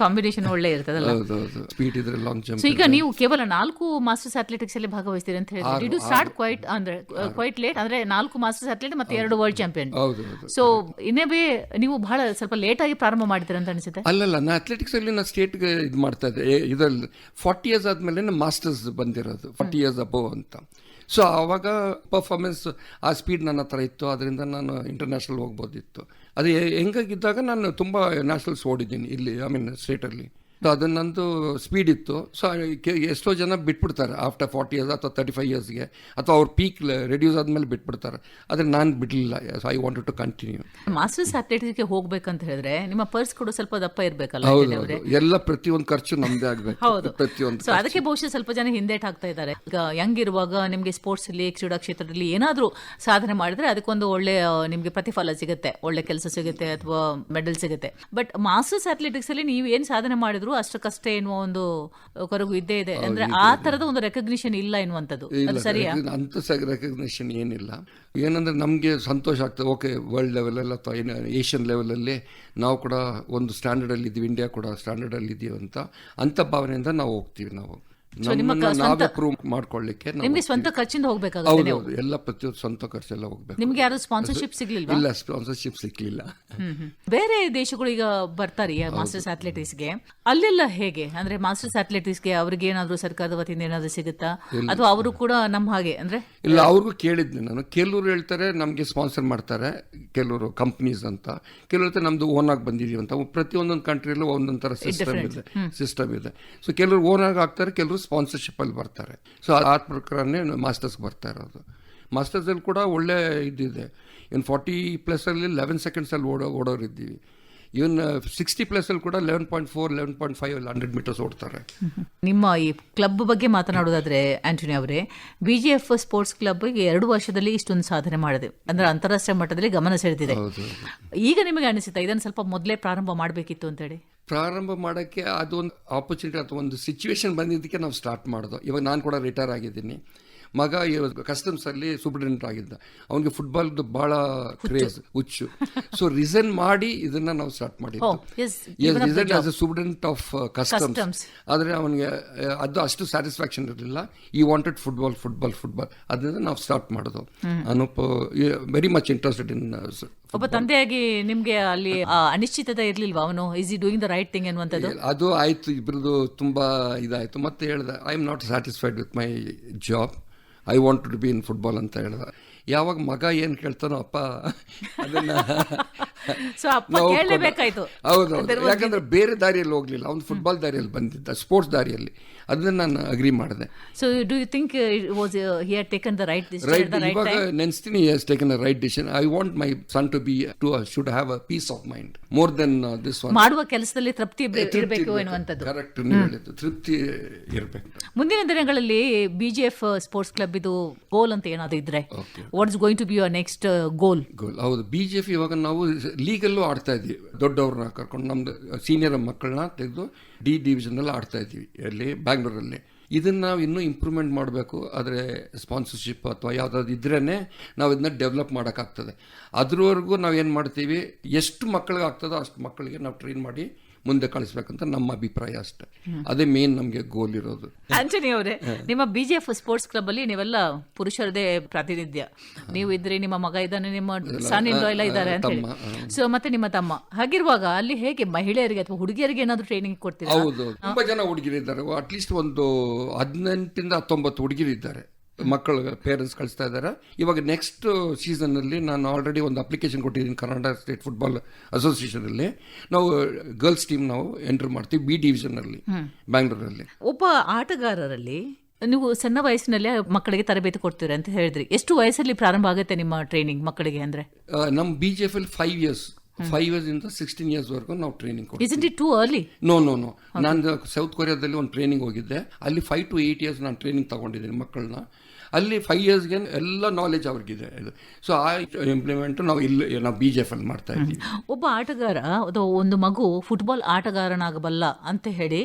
combination ಒಳ್ಳೆ ಇರ್ತದಲ್ಲ.
ಹೌದು ಸ್ಪೀಡ್ ಇದ್ರೆ ಲಾಂಗ್ ಜಂಪ್.
ಸೊ ಈಗ ನೀವು ಕೇವಲ 4 ಮಾಸ್ಟರ್ಸ್ ಅಥ್ಲೆಟಿಕ್ಸ್ ಅಲ್ಲಿ ಭಾಗವಹಿಸ್ತೀರಿ ಅಂತ ಹೇಳಿದ್ರೆ, did you start quite late, ಅಂದ್ರೆ 4 ಮಾಸ್ಟರ್ಸ್ ಅಥ್ಲೆಟ್ ಮತ್ತೆ 2 ವರ್ಲ್ಡ್ ಚಾಂಪಿಯನ್.
ಹೌದು.
ಸೊ ಇನ್ನೇ ನೀವು ಬಹಳ ಸ್ವಲ್ಪ ಲೇಟ್ ಆಗಿ ಪ್ರಾರಂಭ ಮಾಡಿದ್ದೀರ ಅಂತ ಅನಿಸುತ್ತೆ.
ಅಲ್ಲಲ್ಲ, ನಾ ಅಥ್ಲೆಟಿಕ್ಸ್ ಅಲ್ಲಿ ನಾ ಸ್ಟೇಟ್ಗೆ ಇದು ಮಾಡ್ತಾ ಇದ್ದೆ. ಇದರಲ್ಲಿ 40 ಇಯರ್ಸ್ ಆದ್ಮೇಲೆ ಮಾಸ್ಟರ್ಸ್ ಬಂದಿರೋದು, 40 ಇಯರ್ಸ್ ಅಬೋವ್ ಅಂತ. ಸೊ ಆವಾಗ ಪರ್ಫಾರ್ಮೆನ್ಸ್ ಆ ಸ್ಪೀಡ್ ನನ್ನ ಹತ್ರ ಇತ್ತು, ಅದರಿಂದ ನಾನು ಇಂಟರ್ನ್ಯಾಷನಲ್ ಹೋಗ್ಬೋದಿತ್ತು. ಅದು ಹೆಂಗಾಗಿದ್ದಾಗ ನಾನು ತುಂಬ ನ್ಯಾಷನಲ್ಸ್ ಓಡಿದ್ದೀನಿ ಇಲ್ಲಿ, ಸ್ಟೇಟಲ್ಲಿ. ಸೊ ಅದು ನಂದು ಸ್ಪೀಡ್ ಇತ್ತು. ಸೊ ಎಷ್ಟೋ ಜನ ಬಿಟ್ಬಿಡ್ತಾರೆ ಆಫ್ಟರ್ 40 ಇಯರ್ಸ್ ಅಥವಾ 35 ಇಯರ್ಸ್ಗೆ, ಅಥವಾ ಅವ್ರ ಪೀಕ್ ರೆಡ್ಯೂಸ್ ಆದ್ಮೇಲೆ ಬಿಟ್ಬಿಡ್ತಾರೆ. ಆದರೆ ನಾನು ಬಿಡಲಿಲ್ಲ. So I wanted to continue.
Masters ಅಥ್ಲೆಟಿಕ್ಸ್ಗೆ ಹೋಗ್ಬೇಕಂತ ಹೇಳಿದ್ರೆ ನಿಮ್ಮ ಪರ್ಸ್ ಕೂಡ ಸ್ವಲ್ಪ ದಪ್ಪ ಇರಬೇಕಲ್ಲ.
ಹೌದು, ಎಲ್ಲ ಪ್ರತಿಯೊಂದು ಖರ್ಚು ನಮ್ದೇ ಆಗ್ಬೇಕು.
ಹೌದು,
ಪ್ರತಿಯೊಂದು.
ಸೊ ಅದಕ್ಕೆ ಬಹುಶಃ ಸ್ವಲ್ಪ ಜನ ಹಿಂದೇಟ್ ಹಾಕ್ತಾ ಇದ್ದಾರೆ. ಈಗ ಯಂಗ್ ಇರುವಾಗ ನಿಮಗೆ ಸ್ಪೋರ್ಟ್ಸ್ ಅಲ್ಲಿ, ಕ್ರೀಡಾ ಕ್ಷೇತ್ರದಲ್ಲಿ ಏನಾದರೂ ಸಾಧನೆ ಮಾಡಿದ್ರೆ ಅದಕ್ಕೊಂದು ಒಳ್ಳೆ ನಿಮಗೆ ಪ್ರತಿಫಲ ಸಿಗುತ್ತೆ, ಒಳ್ಳೆ ಕೆಲಸ ಸಿಗುತ್ತೆ ಅಥವಾ ಮೆಡಲ್ ಸಿಗುತ್ತೆ. ಬಟ್ ಮಾಸ್ಟರ್ಸ್ ಅಥ್ಲೆಟಿಕ್ಸ್ ಅಲ್ಲಿ ನೀವು ಏನು ಸಾಧನೆ ಮಾಡಿದ್ರು ಅಷ್ಟಕ್ಕಷ್ಟೇ ಎನ್ನುವ ಒಂದು ಕೊರಗು ಇದ್ದೇ ಇದೆ. ಅಂದ್ರೆ ಆ ತರದ ಒಂದು ರೆಕಗ್ನಿಷನ್ ಇಲ್ಲ ಎನ್ನುವಂಥದ್ದು, ಅದು ಸರಿಯಾ?
ಅಂತ ರೆಕಗ್ನಿಷನ್ ಏನಿಲ್ಲ. ಏನಂದ್ರೆ ನಮಗೆ ಸಂತೋಷ ಆಗ್ತದೆ, ಓಕೆ ವರ್ಲ್ಡ್ ಲೆವೆಲ್ ಅಥವಾ ಏಷ್ಯನ್ ಲೆವೆಲಲ್ಲಿ ನಾವು ಕೂಡ ಒಂದು ಸ್ಟ್ಯಾಂಡರ್ಡಲ್ಲಿ ಇದ್ದೀವಿ, ಇಂಡಿಯಾ ಕೂಡ ಸ್ಟ್ಯಾಂಡರ್ಡಲ್ಲಿ ಇದೀವಿ ಅಂತ ಭಾವನೆಯಿಂದ ನಾವು ಹೋಗ್ತೀವಿ. ನಾವು ನಾವೇ ಪ್ರೂವ್ ಮಾಡ್ಕೊಳ್ಳಿಕ್ಕೆ
ನಿಮ್ಗೆ ಸ್ವಂತ ಖರ್ಚಿಂದ ಹೋಗ್ಬೇಕಾಗುತ್ತೆ.
ಹೌದು, ಎಲ್ಲ ಪ್ರತಿಯೊಂದು ಸ್ವಂತ ಖರ್ಚೆಲ್ಲ ಹೋಗ್ಬೇಕು.
ನಿಮ್ಗೆ ಯಾರು ಸ್ಪಾನ್ಸರ್ಶಿಪ್ ಸಿಗ್ಲಿಲ್ಲ?
ಇಲ್ಲ, ಸ್ಪಾನ್ಸರ್ಶಿಪ್ ಸಿಗ್ಲಿಲ್ಲ.
ಬೇರೆ ದೇಶಗಳು ಈಗ ಬರ್ತಾರೆ ಮಾಸ್ಟರ್ಸ್ ಅಥ್ಲೆಟಿಕ್ಸ್ಗೆ, ಅಲ್ಲೆಲ್ಲ ಹೇಗೆ? ಅಂದ್ರೆ ಮಾಸ್ಟರ್ಸ್ ಅಥ್ಲೆಟಿಕ್ಸ್ಗೆ ಅವ್ರಿಗೆ ಏನಾದ್ರು ಸರ್ಕಾರದ ವತಿಯಿಂದ ಏನಾದ್ರು ಸಿಗುತ್ತಾ, ಅಥವಾ ಅವರು ಕೂಡ ನಮ್ಮ ಹಾಗೆ ಅಂದ್ರೆ? ಇಲ್ಲ,
ಅವ್ರಿಗೂ ಕೇಳಿದ್ದೆ ನಾನು. ಕೆಲವರು ಹೇಳ್ತಾರೆ ನಮ್ಗೆ ಸ್ಪಾನ್ಸರ್ ಮಾಡ್ತಾರೆ, ಕೆಲವರು ಕಂಪ್ನೀಸ್ ಅಂತ, ಕೆಲವರು ನಮ್ದು ಓನ್ ಆಗಿ ಬಂದಿದೀವಿ ಅಂತ. ಪ್ರತಿಯೊಂದೊಂದು ಕಂಟ್ರಿಯಲ್ಲೂ ಒಂದೊಂದು ತರ ಸಿಸ್ಟಮ್ ಇದೆ. ಸೊ ಕೆಲವರು ಓನ್ ಆಗಿ ಆಗ್ತಾರೆ, ಕೆಲವರು ಸ್ಪಾನ್ಸರ್ಶಿಪ್ ಅಲ್ಲಿ ಬರ್ತಾರೆ. ಸೊ ಆ ಪ್ರಕಾರನೇ ಮಾಸ್ಟರ್ಸ್ ಬರ್ತಾ ಇರೋದು. ಮಾಸ್ಟರ್ಸ್ ಅಲ್ಲಿ ಕೂಡ ಒಳ್ಳೆ ಇದಿದೆ. ಇನ್ನು 40+ ಅಲ್ಲಿ 11 ಸೆಕೆಂಡ್ಸ್ ಅಲ್ಲಿ ಓಡೋರು ಇದ್ದೀವಿ. ಇವನ್ 60+ ಅಲ್ಲಿ ಕೂಡ 11.4, 11.5 100 ಮೀಟರ್ಸ್ ಓಡ್ತಾರೆ.
ನಿಮ್ಮ ಈ ಕ್ಲಬ್ ಬಗ್ಗೆ ಮಾತನಾಡೋದಾದ್ರೆ ಆಂಟೋನಿ ಅವರೇ, BGF ಸ್ಪೋರ್ಟ್ಸ್ ಕ್ಲಬ್ 2 ವರ್ಷದಲ್ಲಿ ಇಷ್ಟೊಂದು ಸಾಧನೆ ಮಾಡಿದೆ, ಅಂದ್ರೆ ಅಂತಾರಾಷ್ಟ್ರೀಯ ಮಟ್ಟದಲ್ಲಿ ಗಮನ ಸೆಳೆದಿದೆ. ಈಗ ನಿಮಗೆ ಅನಿಸುತ್ತಾ ಇದನ್ನು ಸ್ವಲ್ಪ ಮೊದಲೇ ಪ್ರಾರಂಭ ಮಾಡಬೇಕಿತ್ತು ಅಂತೇಳಿ?
ಪ್ರಾರಂಭ ಮಾಡೋಕ್ಕೆ ಅದೊಂದು ಆಪರ್ಚುನಿಟಿ ಅಥವಾ ಒಂದು ಸಿಚುವೇಶನ್ ಬಂದಿದ್ದಕ್ಕೆ ನಾವು ಸ್ಟಾರ್ಟ್ ಮಾಡೋದು. ಇವಾಗ ನಾನು ಕೂಡ ರಿಟೈರ್ ಆಗಿದ್ದೀನಿ. ಮಗ ಕಸ್ಟಮ್ಸ್ ಅಲ್ಲಿ ಸೂಪರಿಂಟೆಂಡೆಂಟ್ ಆಗಿದ್ದ. ಅವನಿಗೆ ಫುಟ್ಬಾಲ್ದು ಬಹಳ ಕ್ರೇಜ್, ಹುಚ್ಚು. ಸೊ ರಿಸೈನ್ ಮಾಡಿ ಇದನ್ನ ನಾವು ಸ್ಟಾರ್ಟ್ ಮಾಡಿದ್ದು. Resign as A superintendent of customs. ಆದರೆ ಅವನಿಗೆ ಅದು ಅಷ್ಟು ಸ್ಯಾಟಿಸ್ಫ್ಯಾಕ್ಷನ್ ಇರಲಿಲ್ಲ. ಈ ವಾಂಟೆಡ್ ಫುಟ್ಬಾಲ್ ಅದರಿಂದ ನಾವು ಸ್ಟಾರ್ಟ್ ಮಾಡೋದು. Anoop very much interested in.
ಒಬ್ಬ ತಂದೆಯಾಗಿ ನಿಮ್ಗೆ ಅಲ್ಲಿ ಅನಿಶ್ಚಿತತೆ ಇರ್ಲಿಲ್ವಾ, ಅವನು ಈಸ್ ಈ ಡೂಯಿಂಗ್ ದ ರೈಟ್ ಥಿಂಗ್ ಅನ್ನುವಂಥದ್ದು?
ಅದು ಆಯ್ತು, ಇಬ್ರದ್ದು ತುಂಬಾ ಇದಾಯ್ತು. ಮತ್ತೆ ಹೇಳ್ದೆ, I am not satisfied with my job, I want to be in football ಅಂತ ಹೇಳ್ದ. ಯಾವಾಗ ಮಗ ಏನ್ ಕೇಳ್ತಾನೋ ಅಪ್ಪ ಅದನ್ನ ಹೌದೌದು, ಯಾಕಂದ್ರೆ ಬೇರೆ ದಾರಿಯಲ್ಲಿ ಹೋಗ್ಲಿಲ್ಲ, ಅವ್ನು ಫುಟ್ಬಾಲ್ ದಾರಿಯಲ್ಲಿ ಬಂದಿದ್ದ, ಸ್ಪೋರ್ಟ್ಸ್ ದಾರಿಯಲ್ಲಿ. ಅದನ್ನ ನಾನು ಅಗ್ರಿ ಮಾಡಿದೆ.
So do you think he had taken the right decision
right,
at the right
time? ನೆನ್ಸ್ತೀನಿ, he has taken a right decision. I want my son to should have a peace of mind more than this one.
ಮಾಡುವ ಕೆಲಸದಲ್ಲಿ ತೃಪ್ತಿ ಇರಬೇಕು ಎನ್ನುವಂಥದ್ದು.
Correct, ನೀವು ಹೇಳಿದ್ದು, ತೃಪ್ತಿ ಇರಬೇಕು.
ಮುಂದಿನ ದಿನಗಳಲ್ಲಿ BGF ಸ್ಪೋರ್ಟ್ಸ್ ಕ್ಲಬ್ ಇದು ಗೋಲ್ ಅಂತ ಏನಾದ್ರು ಇದ್ರೆ, what is going to be your next goal?
ಹೌದು, BGF ಇವಾಗ ನಾವು ಲೀಗಲ್ಲೂ ಆಡ್ತಾ ಇದ್ದೀವಿ. ದೊಡ್ಡವ್ರನ್ನ ಕರ್ಕೊಂಡು ನಮ್ದು ಸೀನಿಯರ್ ಮಕ್ಕಳನ್ನ ತೆಗೆದು D division ಅಲ್ಲಿ ಆಡ್ತಾ ಇದ್ದೀವಿ, ಅಲ್ಲಿ ಬ್ಯಾಂಗ್ಳೂರಲ್ಲಿ. ಇದನ್ನು ನಾವು ಇನ್ನೂ ಇಂಪ್ರೂವ್ಮೆಂಟ್ ಮಾಡಬೇಕು. ಆದರೆ ಸ್ಪಾನ್ಸರ್ಶಿಪ್ ಅಥವಾ ಯಾವುದಾದ್ರು ಇದ್ರೇ ನಾವು ಇದನ್ನ ಡೆವಲಪ್ ಮಾಡೋಕ್ಕಾಗ್ತದೆ. ಅದ್ರವರೆಗೂ ನಾವು ಏನು ಮಾಡ್ತೀವಿ, ಎಷ್ಟು ಮಕ್ಕಳಿಗೆ ಆಗ್ತದೋ ಅಷ್ಟು ಮಕ್ಕಳಿಗೆ ನಾವು ಟ್ರೈನ್ ಮಾಡಿ ಮುಂದೆ ಕಳಿಸ್ಬೇಕಂತ ನಮ್ಮ ಅಭಿಪ್ರಾಯ ಅಷ್ಟೇ. ಅದೇ ಮೇನ್ ನಮಗೆ ಗೋಲ್ ಇರೋದು.
ಆಂಟೋನಿ ಅವರೇ, ನಿಮ್ಮ BGF ಸ್ಪೋರ್ಟ್ಸ್ ಕ್ಲಬ್ ಅಲ್ಲಿ ನೀವೆಲ್ಲ ಪುರುಷರದೇ ಪ್ರಾತಿನಿಧ್ಯ. ನೀವು ಇದ್ರಿ, ನಿಮ್ಮ ಮಗ ಇದ್ದಾನೆ, ನಿಮ್ಮ ಸನ್ ಇನ್ ಲಾ ಎಲ್ಲ ಇದ್ದಾರೆ ಅಂತ ಹೇಳಿ, ಸೊ ಮತ್ತೆ ನಿಮ್ಮ ತಮ್ಮ. ಹಾಗಿರುವಾಗ ಅಲ್ಲಿ ಹೇಗೆ ಮಹಿಳೆಯರಿಗೆ ಅಥವಾ ಹುಡುಗಿಯರಿಗೆ ಏನಾದ್ರು ಟ್ರೈನಿಂಗ್ ಕೊಡ್ತೀರಾ?
ಹೌದು, ತುಂಬಾ ಜನ ಹುಡುಗಿರಿದ್ದಾರೆ. ಅಟ್ಲೀಸ್ಟ್ ಒಂದು 18 ಇಂದ 19 ಹುಡುಗಿರಿದ್ದಾರೆ. ಮಕ್ಕಳು ಪೇರೆಂಟ್ಸ್ ಕಳಿಸ್ತಾ ಇದ್ದಾರೆ. ಇವಾಗ ನೆಕ್ಸ್ಟ್ ಸೀಸನ್ ಅಲ್ಲಿ ನಾನು ಆಲ್ರೆಡಿ ಒಂದು ಅಪ್ಲಿಕೇಶನ್ ಕೊಟ್ಟಿದ್ದೀನಿ ಕರ್ನಾಟಕ ಸ್ಟೇಟ್ ಫುಟ್ಬಾಲ್ ಅಸೋಸಿಯೇಷನ್ ಅಲ್ಲಿ. ನಾವು ಗರ್ಲ್ಸ್ ಟೀಮ್ ನಾವು ಎಂಟರ್ ಮಾಡ್ತೀವಿ B division ಅಲ್ಲಿ, ಬ್ಯಾಂಗ್ಳೂರಲ್ಲಿ.
ಒಬ್ಬ ಆಟಗಾರರಲ್ಲಿ ನೀವು ಸಣ್ಣ ವಯಸ್ಸಿನಲ್ಲಿ ಮಕ್ಕಳಿಗೆ ತರಬೇತಿ ಕೊಡ್ತೀರಾ ಅಂತ ಹೇಳಿದ್ರಿ. ಎಷ್ಟು ವಯಸ್ಸಲ್ಲಿ ಪ್ರಾರಂಭ ಆಗುತ್ತೆ ನಿಮ್ಮ ಟ್ರೈನಿಂಗ್ ಮಕ್ಕಳಿಗೆ? ಅಂದ್ರೆ
ನಮ್ಮ BGF ಅಲ್ಲಿ 5 years ಇಂದ 16 years ವರೆಗೂ ನಾವು ಟ್ರೈನಿಂಗ್ ಕೊಡ್ತೀವಿ.
Isn't it too early?
No ನಾನು ಸೌತ್ ಕೊರಿಯಾದಲ್ಲಿ ಒಂದು ಟ್ರೈನಿಂಗ್ ಹೋಗಿದ್ದೆ. ಅಲ್ಲಿ 5 to 8 years ನಾನು ಟ್ರೈನಿಂಗ್ ತಗೊಂಡಿದ್ದೀನಿ ಮಕ್ಕಳನ್ನ. ಅಲ್ಲಿ 5 yearsಗೆ ಎಲ್ಲ ನಾಲೆಜ್ ಅವ್ರಿಗಿದೆ. ಸೊ ಆ ಇಂಪ್ಲಿಮೆಂಟ್ ನಾವು BGF ಅಲ್ಲಿ ಮಾಡ್ತಾ ಇದ್ದೀವಿ.
ಒಬ್ಬ ಆಟಗಾರ ಅಥವಾ ಒಂದು ಮಗು ಫುಟ್ಬಾಲ್ ಆಟಗಾರನಾಗಬಲ್ಲ ಅಂತ ಹೇಳಿ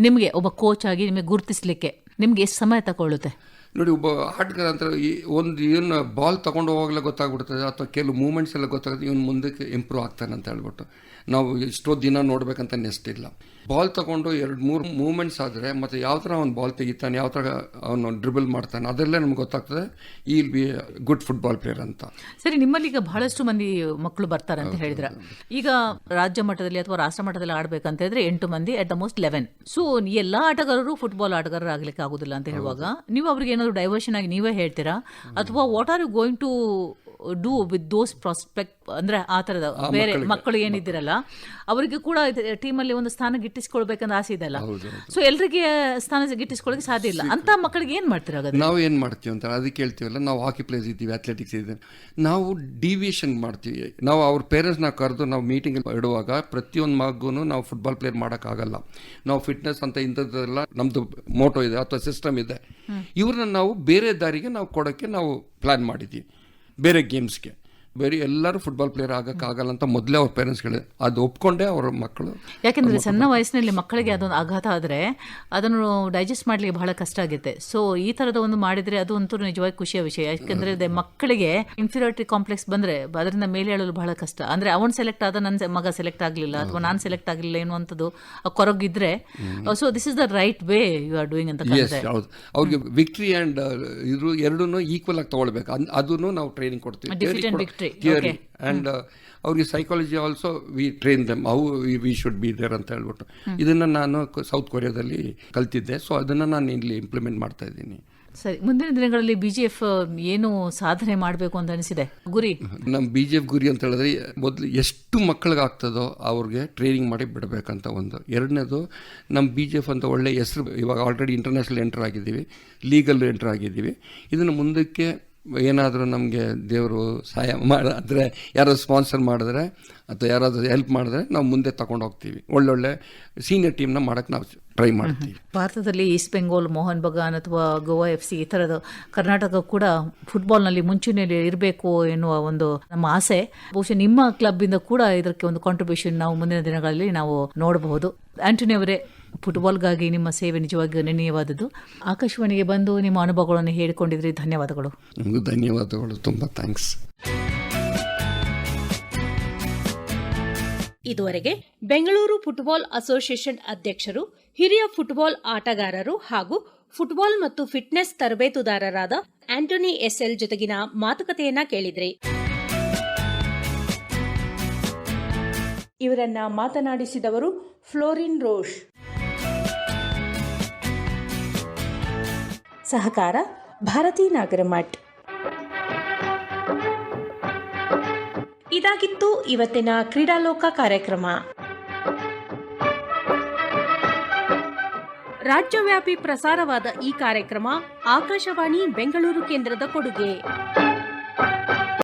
ನಿಮಗೆ ಒಬ್ಬ ಕೋಚ್ ಆಗಿ ನಿಮಗೆ ಗುರುತಿಸ್ಲಿಕ್ಕೆ ನಿಮ್ಗೆ ಎಷ್ಟು ಸಮಯ ತಗೊಳ್ಳುತ್ತೆ?
ನೋಡಿ, ಒಬ್ಬ ಆಟಗಾರ ಅಂತ ಒಂದು ಏನು ಬಾಲ್ ತಗೊಂಡು ಹೋಗಲೇ ಗೊತ್ತಾಗ್ಬಿಡ್ತದೆ, ಅಥವಾ ಕೆಲವು ಮೂಮೆಂಟ್ಸ್ ಎಲ್ಲ ಗೊತ್ತಾಗುತ್ತೆ, ಇವನು ಮುಂದಕ್ಕೆ ಇಂಪ್ರೂವ್ ಆಗ್ತಾನೆ ಅಂತ ಹೇಳ್ಬಿಟ್ಟು ನಾವು ಎಷ್ಟೋ ದಿನ ನೋಡ್ಬೇಕಂತ ನೆಸ್ಟ್ ಇಲ್ಲ. ಬಾಲ್ ತಗೊಂಡು 2-3 ಮೂಮೆಂಟ್ಸ್ ಆದರೆ ಮತ್ತು ಯಾವ ಥರ ಅವ್ನು ಬಾಲ್ ತೆಗಿತಾನೆ, ಯಾವ ಥರ ಅವನು ಡ್ರಿಬಲ್ ಮಾಡ್ತಾನೆ, ಅದೆಲ್ಲ ನಮ್ಗೆ ಗೊತ್ತಾಗ್ತದೆ ಈ will be good football player ಅಂತ.
ಸರಿ, ನಿಮ್ಮಲ್ಲಿ ಈಗ ಬಹಳಷ್ಟು ಮಂದಿ ಮಕ್ಕಳು ಬರ್ತಾರೆ ಅಂತ ಹೇಳಿದ್ರೆ, ಈಗ ರಾಜ್ಯ ಮಟ್ಟದಲ್ಲಿ ಅಥವಾ ರಾಷ್ಟ್ರ ಮಟ್ಟದಲ್ಲಿ ಆಡ್ಬೇಕಂತ ಹೇಳಿದ್ರೆ 8 ಮಂದಿ, ಅಟ್ ದ ಮೋಸ್ಟ್ 11. ಸೊ ಎಲ್ಲಾ ಆಟಗಾರರು ಫುಟ್ಬಾಲ್ ಆಟಗಾರರು ಆಗ್ಲಿಕ್ಕೆ ಆಗುದಿಲ್ಲ ಅಂತ ಹೇಳುವಾಗ ನೀವು ಅವ್ರಿಗೆ ಏನಾದ್ರು ಡೈವರ್ಷನ್ ಆಗಿ ನೀವೇ ಹೇಳ್ತೀರಾ, ಅಥವಾ what are you going to do with those prospect, ಅಂದ್ರೆ ಆ ತರದ ಬೇರೆ ಮಕ್ಕಳು ಏನಿದ್ದೀರಲ್ಲ ಅವರಿಗೆ ಕೂಡ ಟೀಮಲ್ಲಿ ಒಂದು ಸ್ಥಾನ ಗಿಟ್ಟಿಸ್ಕೊಳ್ಬೇಕಂತ ಆಸೆ ಇದೆಲ್ಲ. ಸೊ ಎಲ್ರಿಗೆ ಸ್ಥಾನ ಗಿಟ್ಟಿಸ್ಕೊಳ್ಳೋಕೆ ಸಾಧ್ಯ ಇಲ್ಲ ಅಂತ ಮಕ್ಕಳಿಗೆ ಏನ್ ಮಾಡ್ತೀರಾ?
ನಾವು ಏನ್ ಮಾಡ್ತೀವಿ ಅಂತ ಅದಕ್ಕೆ ಹೇಳ್ತೀವಲ್ಲ, ನಾವು ಹಾಕಿ ಪ್ಲೇಯರ್ಸ್ ಇದ್ದೀವಿ, ಅಥ್ಲೆಟಿಕ್ಸ್ ಇದ್ದೀವಿ, ನಾವು ಡಿವಿಯೇಷನ್ ಮಾಡ್ತೀವಿ. ನಾವು ಅವ್ರ ಪೇರೆಂಟ್ಸ್ನ ಕರೆದು ನಾವು ಮೀಟಿಂಗ್ ಇಡುವಾಗ ಪ್ರತಿಯೊಂದು ಮಗುನು ನಾವು ಫುಟ್ಬಾಲ್ ಪ್ಲೇಯರ್ ಮಾಡೋಕ್ಕಾಗಲ್ಲ, ನಾವು ಫಿಟ್ನೆಸ್ ಅಂತ ಇಂಥದ್ದೆಲ್ಲ ನಮ್ದು ಮೋಟೋ ಇದೆ ಅಥವಾ ಸಿಸ್ಟಮ್ ಇದೆ, ಇವ್ರನ್ನ ನಾವು ಬೇರೆ ದಾರಿಗೆ ನಾವು ಕೊಡೋಕ್ಕೆ ನಾವು ಪ್ಲಾನ್ ಮಾಡಿದ್ದೀವಿ. ಬೇರೆ ಗೇಮ್ಸ್ಗೆ ಬೇರೆ ಎಲ್ಲರೂ ಫುಟ್ಬಾಲ್ ಪ್ಲೇಯರ್ ಆಗಕ್ಕಾಗಲ್ಲ ಅಂತ ಮೊದಲೇ ಅವ್ರ ಪೇರೆಂಟ್ಸ್ ಹೇಳಿದ್ರು, ಅದು ಒಪ್ಕೊಂಡೆ ಅವ್ರ ಮಕ್ಕಳು.
ಯಾಕೆಂದ್ರೆ ಸಣ್ಣ ವಯಸ್ಸಿನಲ್ಲಿ ಮಕ್ಕಳಿಗೆ ಅದೊಂದು ಆಘಾತ ಆದರೆ ಅದನ್ನು ಡೈಜೆಸ್ಟ್ ಮಾಡ್ಲಿಕ್ಕೆ ಬಹಳ ಕಷ್ಟ ಆಗುತ್ತೆ. ಸೊ ಈ ತರದ ಒಂದು ಮಾಡಿದ್ರೆ ಅದು ಅಂತೂ ನಿಜವಾಗಿ ಖುಷಿಯ ವಿಷಯ. ಯಾಕೆಂದ್ರೆ ಮಕ್ಕಳಿಗೆ ಇನ್ಫೀರಿಯಾರಿಟಿ ಕಾಂಪ್ಲೆಕ್ಸ್ ಬಂದ್ರೆ ಅದರಿಂದ ಮೇಲೆ ಹೇಳಲು ಬಹಳ ಕಷ್ಟ. ಅಂದ್ರೆ ಅವನ್ ಸೆಲೆಕ್ಟ್ ಆದ ನನ್ನ ಮಗ ಸೆಲೆಕ್ಟ್ ಆಗಲಿಲ್ಲ ಅಥವಾ ನಾನು ಸೆಲೆಕ್ಟ್ ಆಗಲಿಲ್ಲ ಎನ್ನುವಂಥದ್ದು ಕೊರಗಿದ್ರೆ, so this is the right way you are doing ಅಂತ.
ಅವ್ರಿಗೆ ವಿಕ್ಟ್ರಿ ಅಂಡ್ ಇದು ಎರಡೂ ಈಕ್ವಲ್ ಆಗಿ ತಗೊಳ್ಬೇಕು, ಅದನ್ನು ನಾವು ಟ್ರೈನಿಂಗ್ ಕೊಡ್ತೀವಿ. Theory and ಅವ್ರಿಗೆ psychology also we train them, how we should be there ಅಂತ ಹೇಳ್ಬಿಟ್ಟು. ಇದನ್ನು ನಾನು ಸೌತ್ ಕೊರಿಯಾದಲ್ಲಿ ಕಲ್ತಿದ್ದೆ, ಸೊ ಅದನ್ನು ನಾನು ಇಲ್ಲಿ ಇಂಪ್ಲಿಮೆಂಟ್ ಮಾಡ್ತಾ ಇದ್ದೀನಿ.
ಸರಿ, ಮುಂದಿನ ದಿನಗಳಲ್ಲಿ BGF ಏನು ಸಾಧನೆ ಮಾಡಬೇಕು ಅಂತ ಅನಿಸಿದೆ ಗುರಿ?
ನಮ್ಮ BGF ಗುರಿ ಅಂತ ಹೇಳಿದ್ರೆ ಮೊದಲು ಎಷ್ಟು ಮಕ್ಕಳಿಗೆ ಆಗ್ತದೋ ಅವ್ರಿಗೆ ಟ್ರೈನಿಂಗ್ ಮಾಡಿ ಬಿಡಬೇಕಂತ ಒಂದು. ಎರಡನೇದು, ನಮ್ಮ BGF ಅಂತ ಒಳ್ಳೆ ಹೆಸರು, ಇವಾಗ ಆಲ್ರೆಡಿ ಇಂಟರ್ನ್ಯಾಷನಲ್ ಎಂಟರ್ ಆಗಿದ್ದೀವಿ, ಲೀಗಲ್ ಎಂಟರ್ ಆಗಿದ್ದೀವಿ. ಇದನ್ನು ಮುಂದಕ್ಕೆ ಏನಾದರೂ ನಮಗೆ ದೇವರು ಸಹಾಯ ಮಾಡಿದ್ರೆ, ಯಾರಾದ್ರು ಸ್ಪಾನ್ಸರ್ ಮಾಡಿದ್ರೆ ಅಥವಾ ಯಾರಾದರೂ ಹೆಲ್ಪ್ ಮಾಡಿದ್ರೆ ನಾವು ಮುಂದೆ ತಗೊಂಡು ಹೋಗ್ತೀವಿ. ಒಳ್ಳೊಳ್ಳೆ ಸೀನಿಯರ್ ಟೀಮ್ನ ಮಾಡೋಕ್ಕೆ ನಾವು ಟ್ರೈ ಮಾಡ್ತೀವಿ.
ಭಾರತದಲ್ಲಿ ಈಸ್ಟ್ ಬೆಂಗಾಲ್, ಮೋಹನ್ ಬಗಾನ್ ಅಥವಾ ಗೋವಾ FC ಈ ಥರದ ಕರ್ನಾಟಕ ಕೂಡ ಫುಟ್ಬಾಲ್ನಲ್ಲಿ ಮುಂಚೂಣಿಯಲ್ಲಿ ಇರಬೇಕು ಎನ್ನುವ ಒಂದು ನಮ್ಮ ಆಸೆ. ಬಹುಶಃ ನಿಮ್ಮ ಕ್ಲಬ್ಬಿಂದ ಕೂಡ ಇದಕ್ಕೆ ಒಂದು ಕಾಂಟ್ರಿಬ್ಯೂಷನ್ ನಾವು ಮುಂದಿನ ದಿನಗಳಲ್ಲಿ ನಾವು ನೋಡಬಹುದು. ಆಂಟೋನಿ ಅವರೇ, ಫುಟ್ಬಾಲ್ಗಾಗಿ ನಿಮ್ಮ ಸೇವೆ ನಿಜವಾಗಿ ಗಣನೀಯವಾದದ್ದು. ಆಕಾಶವಾಣಿಗೆ ಬಂದು ನಿಮ್ಮ ಅನುಭವಗಳನ್ನು ಹೇಳಿಕೊಂಡಿದ್ರಿ, ಧನ್ಯವಾದಗಳು.
ನಿಮಗೂ ಧನ್ಯವಾದಗಳು, ತುಂಬ ಥ್ಯಾಂಕ್ಸ್.
ಇದುವರೆಗೆ ಬೆಂಗಳೂರು ಫುಟ್ಬಾಲ್ ಅಸೋಸಿಯೇಷನ್ ಅಧ್ಯಕ್ಷರು, ಹಿರಿಯ ಫುಟ್ಬಾಲ್ ಆಟಗಾರರು ಹಾಗೂ ಫುಟ್ಬಾಲ್ ಮತ್ತು ಫಿಟ್ನೆಸ್ ತರಬೇತುದಾರರಾದ ಆಂಟೋನಿ SL ಜೊತೆಗಿನ ಮಾತುಕತೆಯನ್ನ ಕೇಳಿದ್ರಿ.
ಇವರನ್ನ ಮಾತನಾಡಿಸಿದವರು ಫ್ಲೋರಿನ್ ರೋಷ್. ಸಹಕಾರ ಭಾರತಿ ನಾಗರಮಠ್. ಇದಾಗಿತ್ತು ಇವತ್ತಿನ ಕ್ರೀಡಾಲೋಕ ಕಾರ್ಯಕ್ರಮ.
ರಾಜ್ಯವ್ಯಾಪಿ ಪ್ರಸಾರವಾದ ಈ ಕಾರ್ಯಕ್ರಮ ಆಕಾಶವಾಣಿ ಬೆಂಗಳೂರು ಕೇಂದ್ರದ ಕೊಡುಗೆ.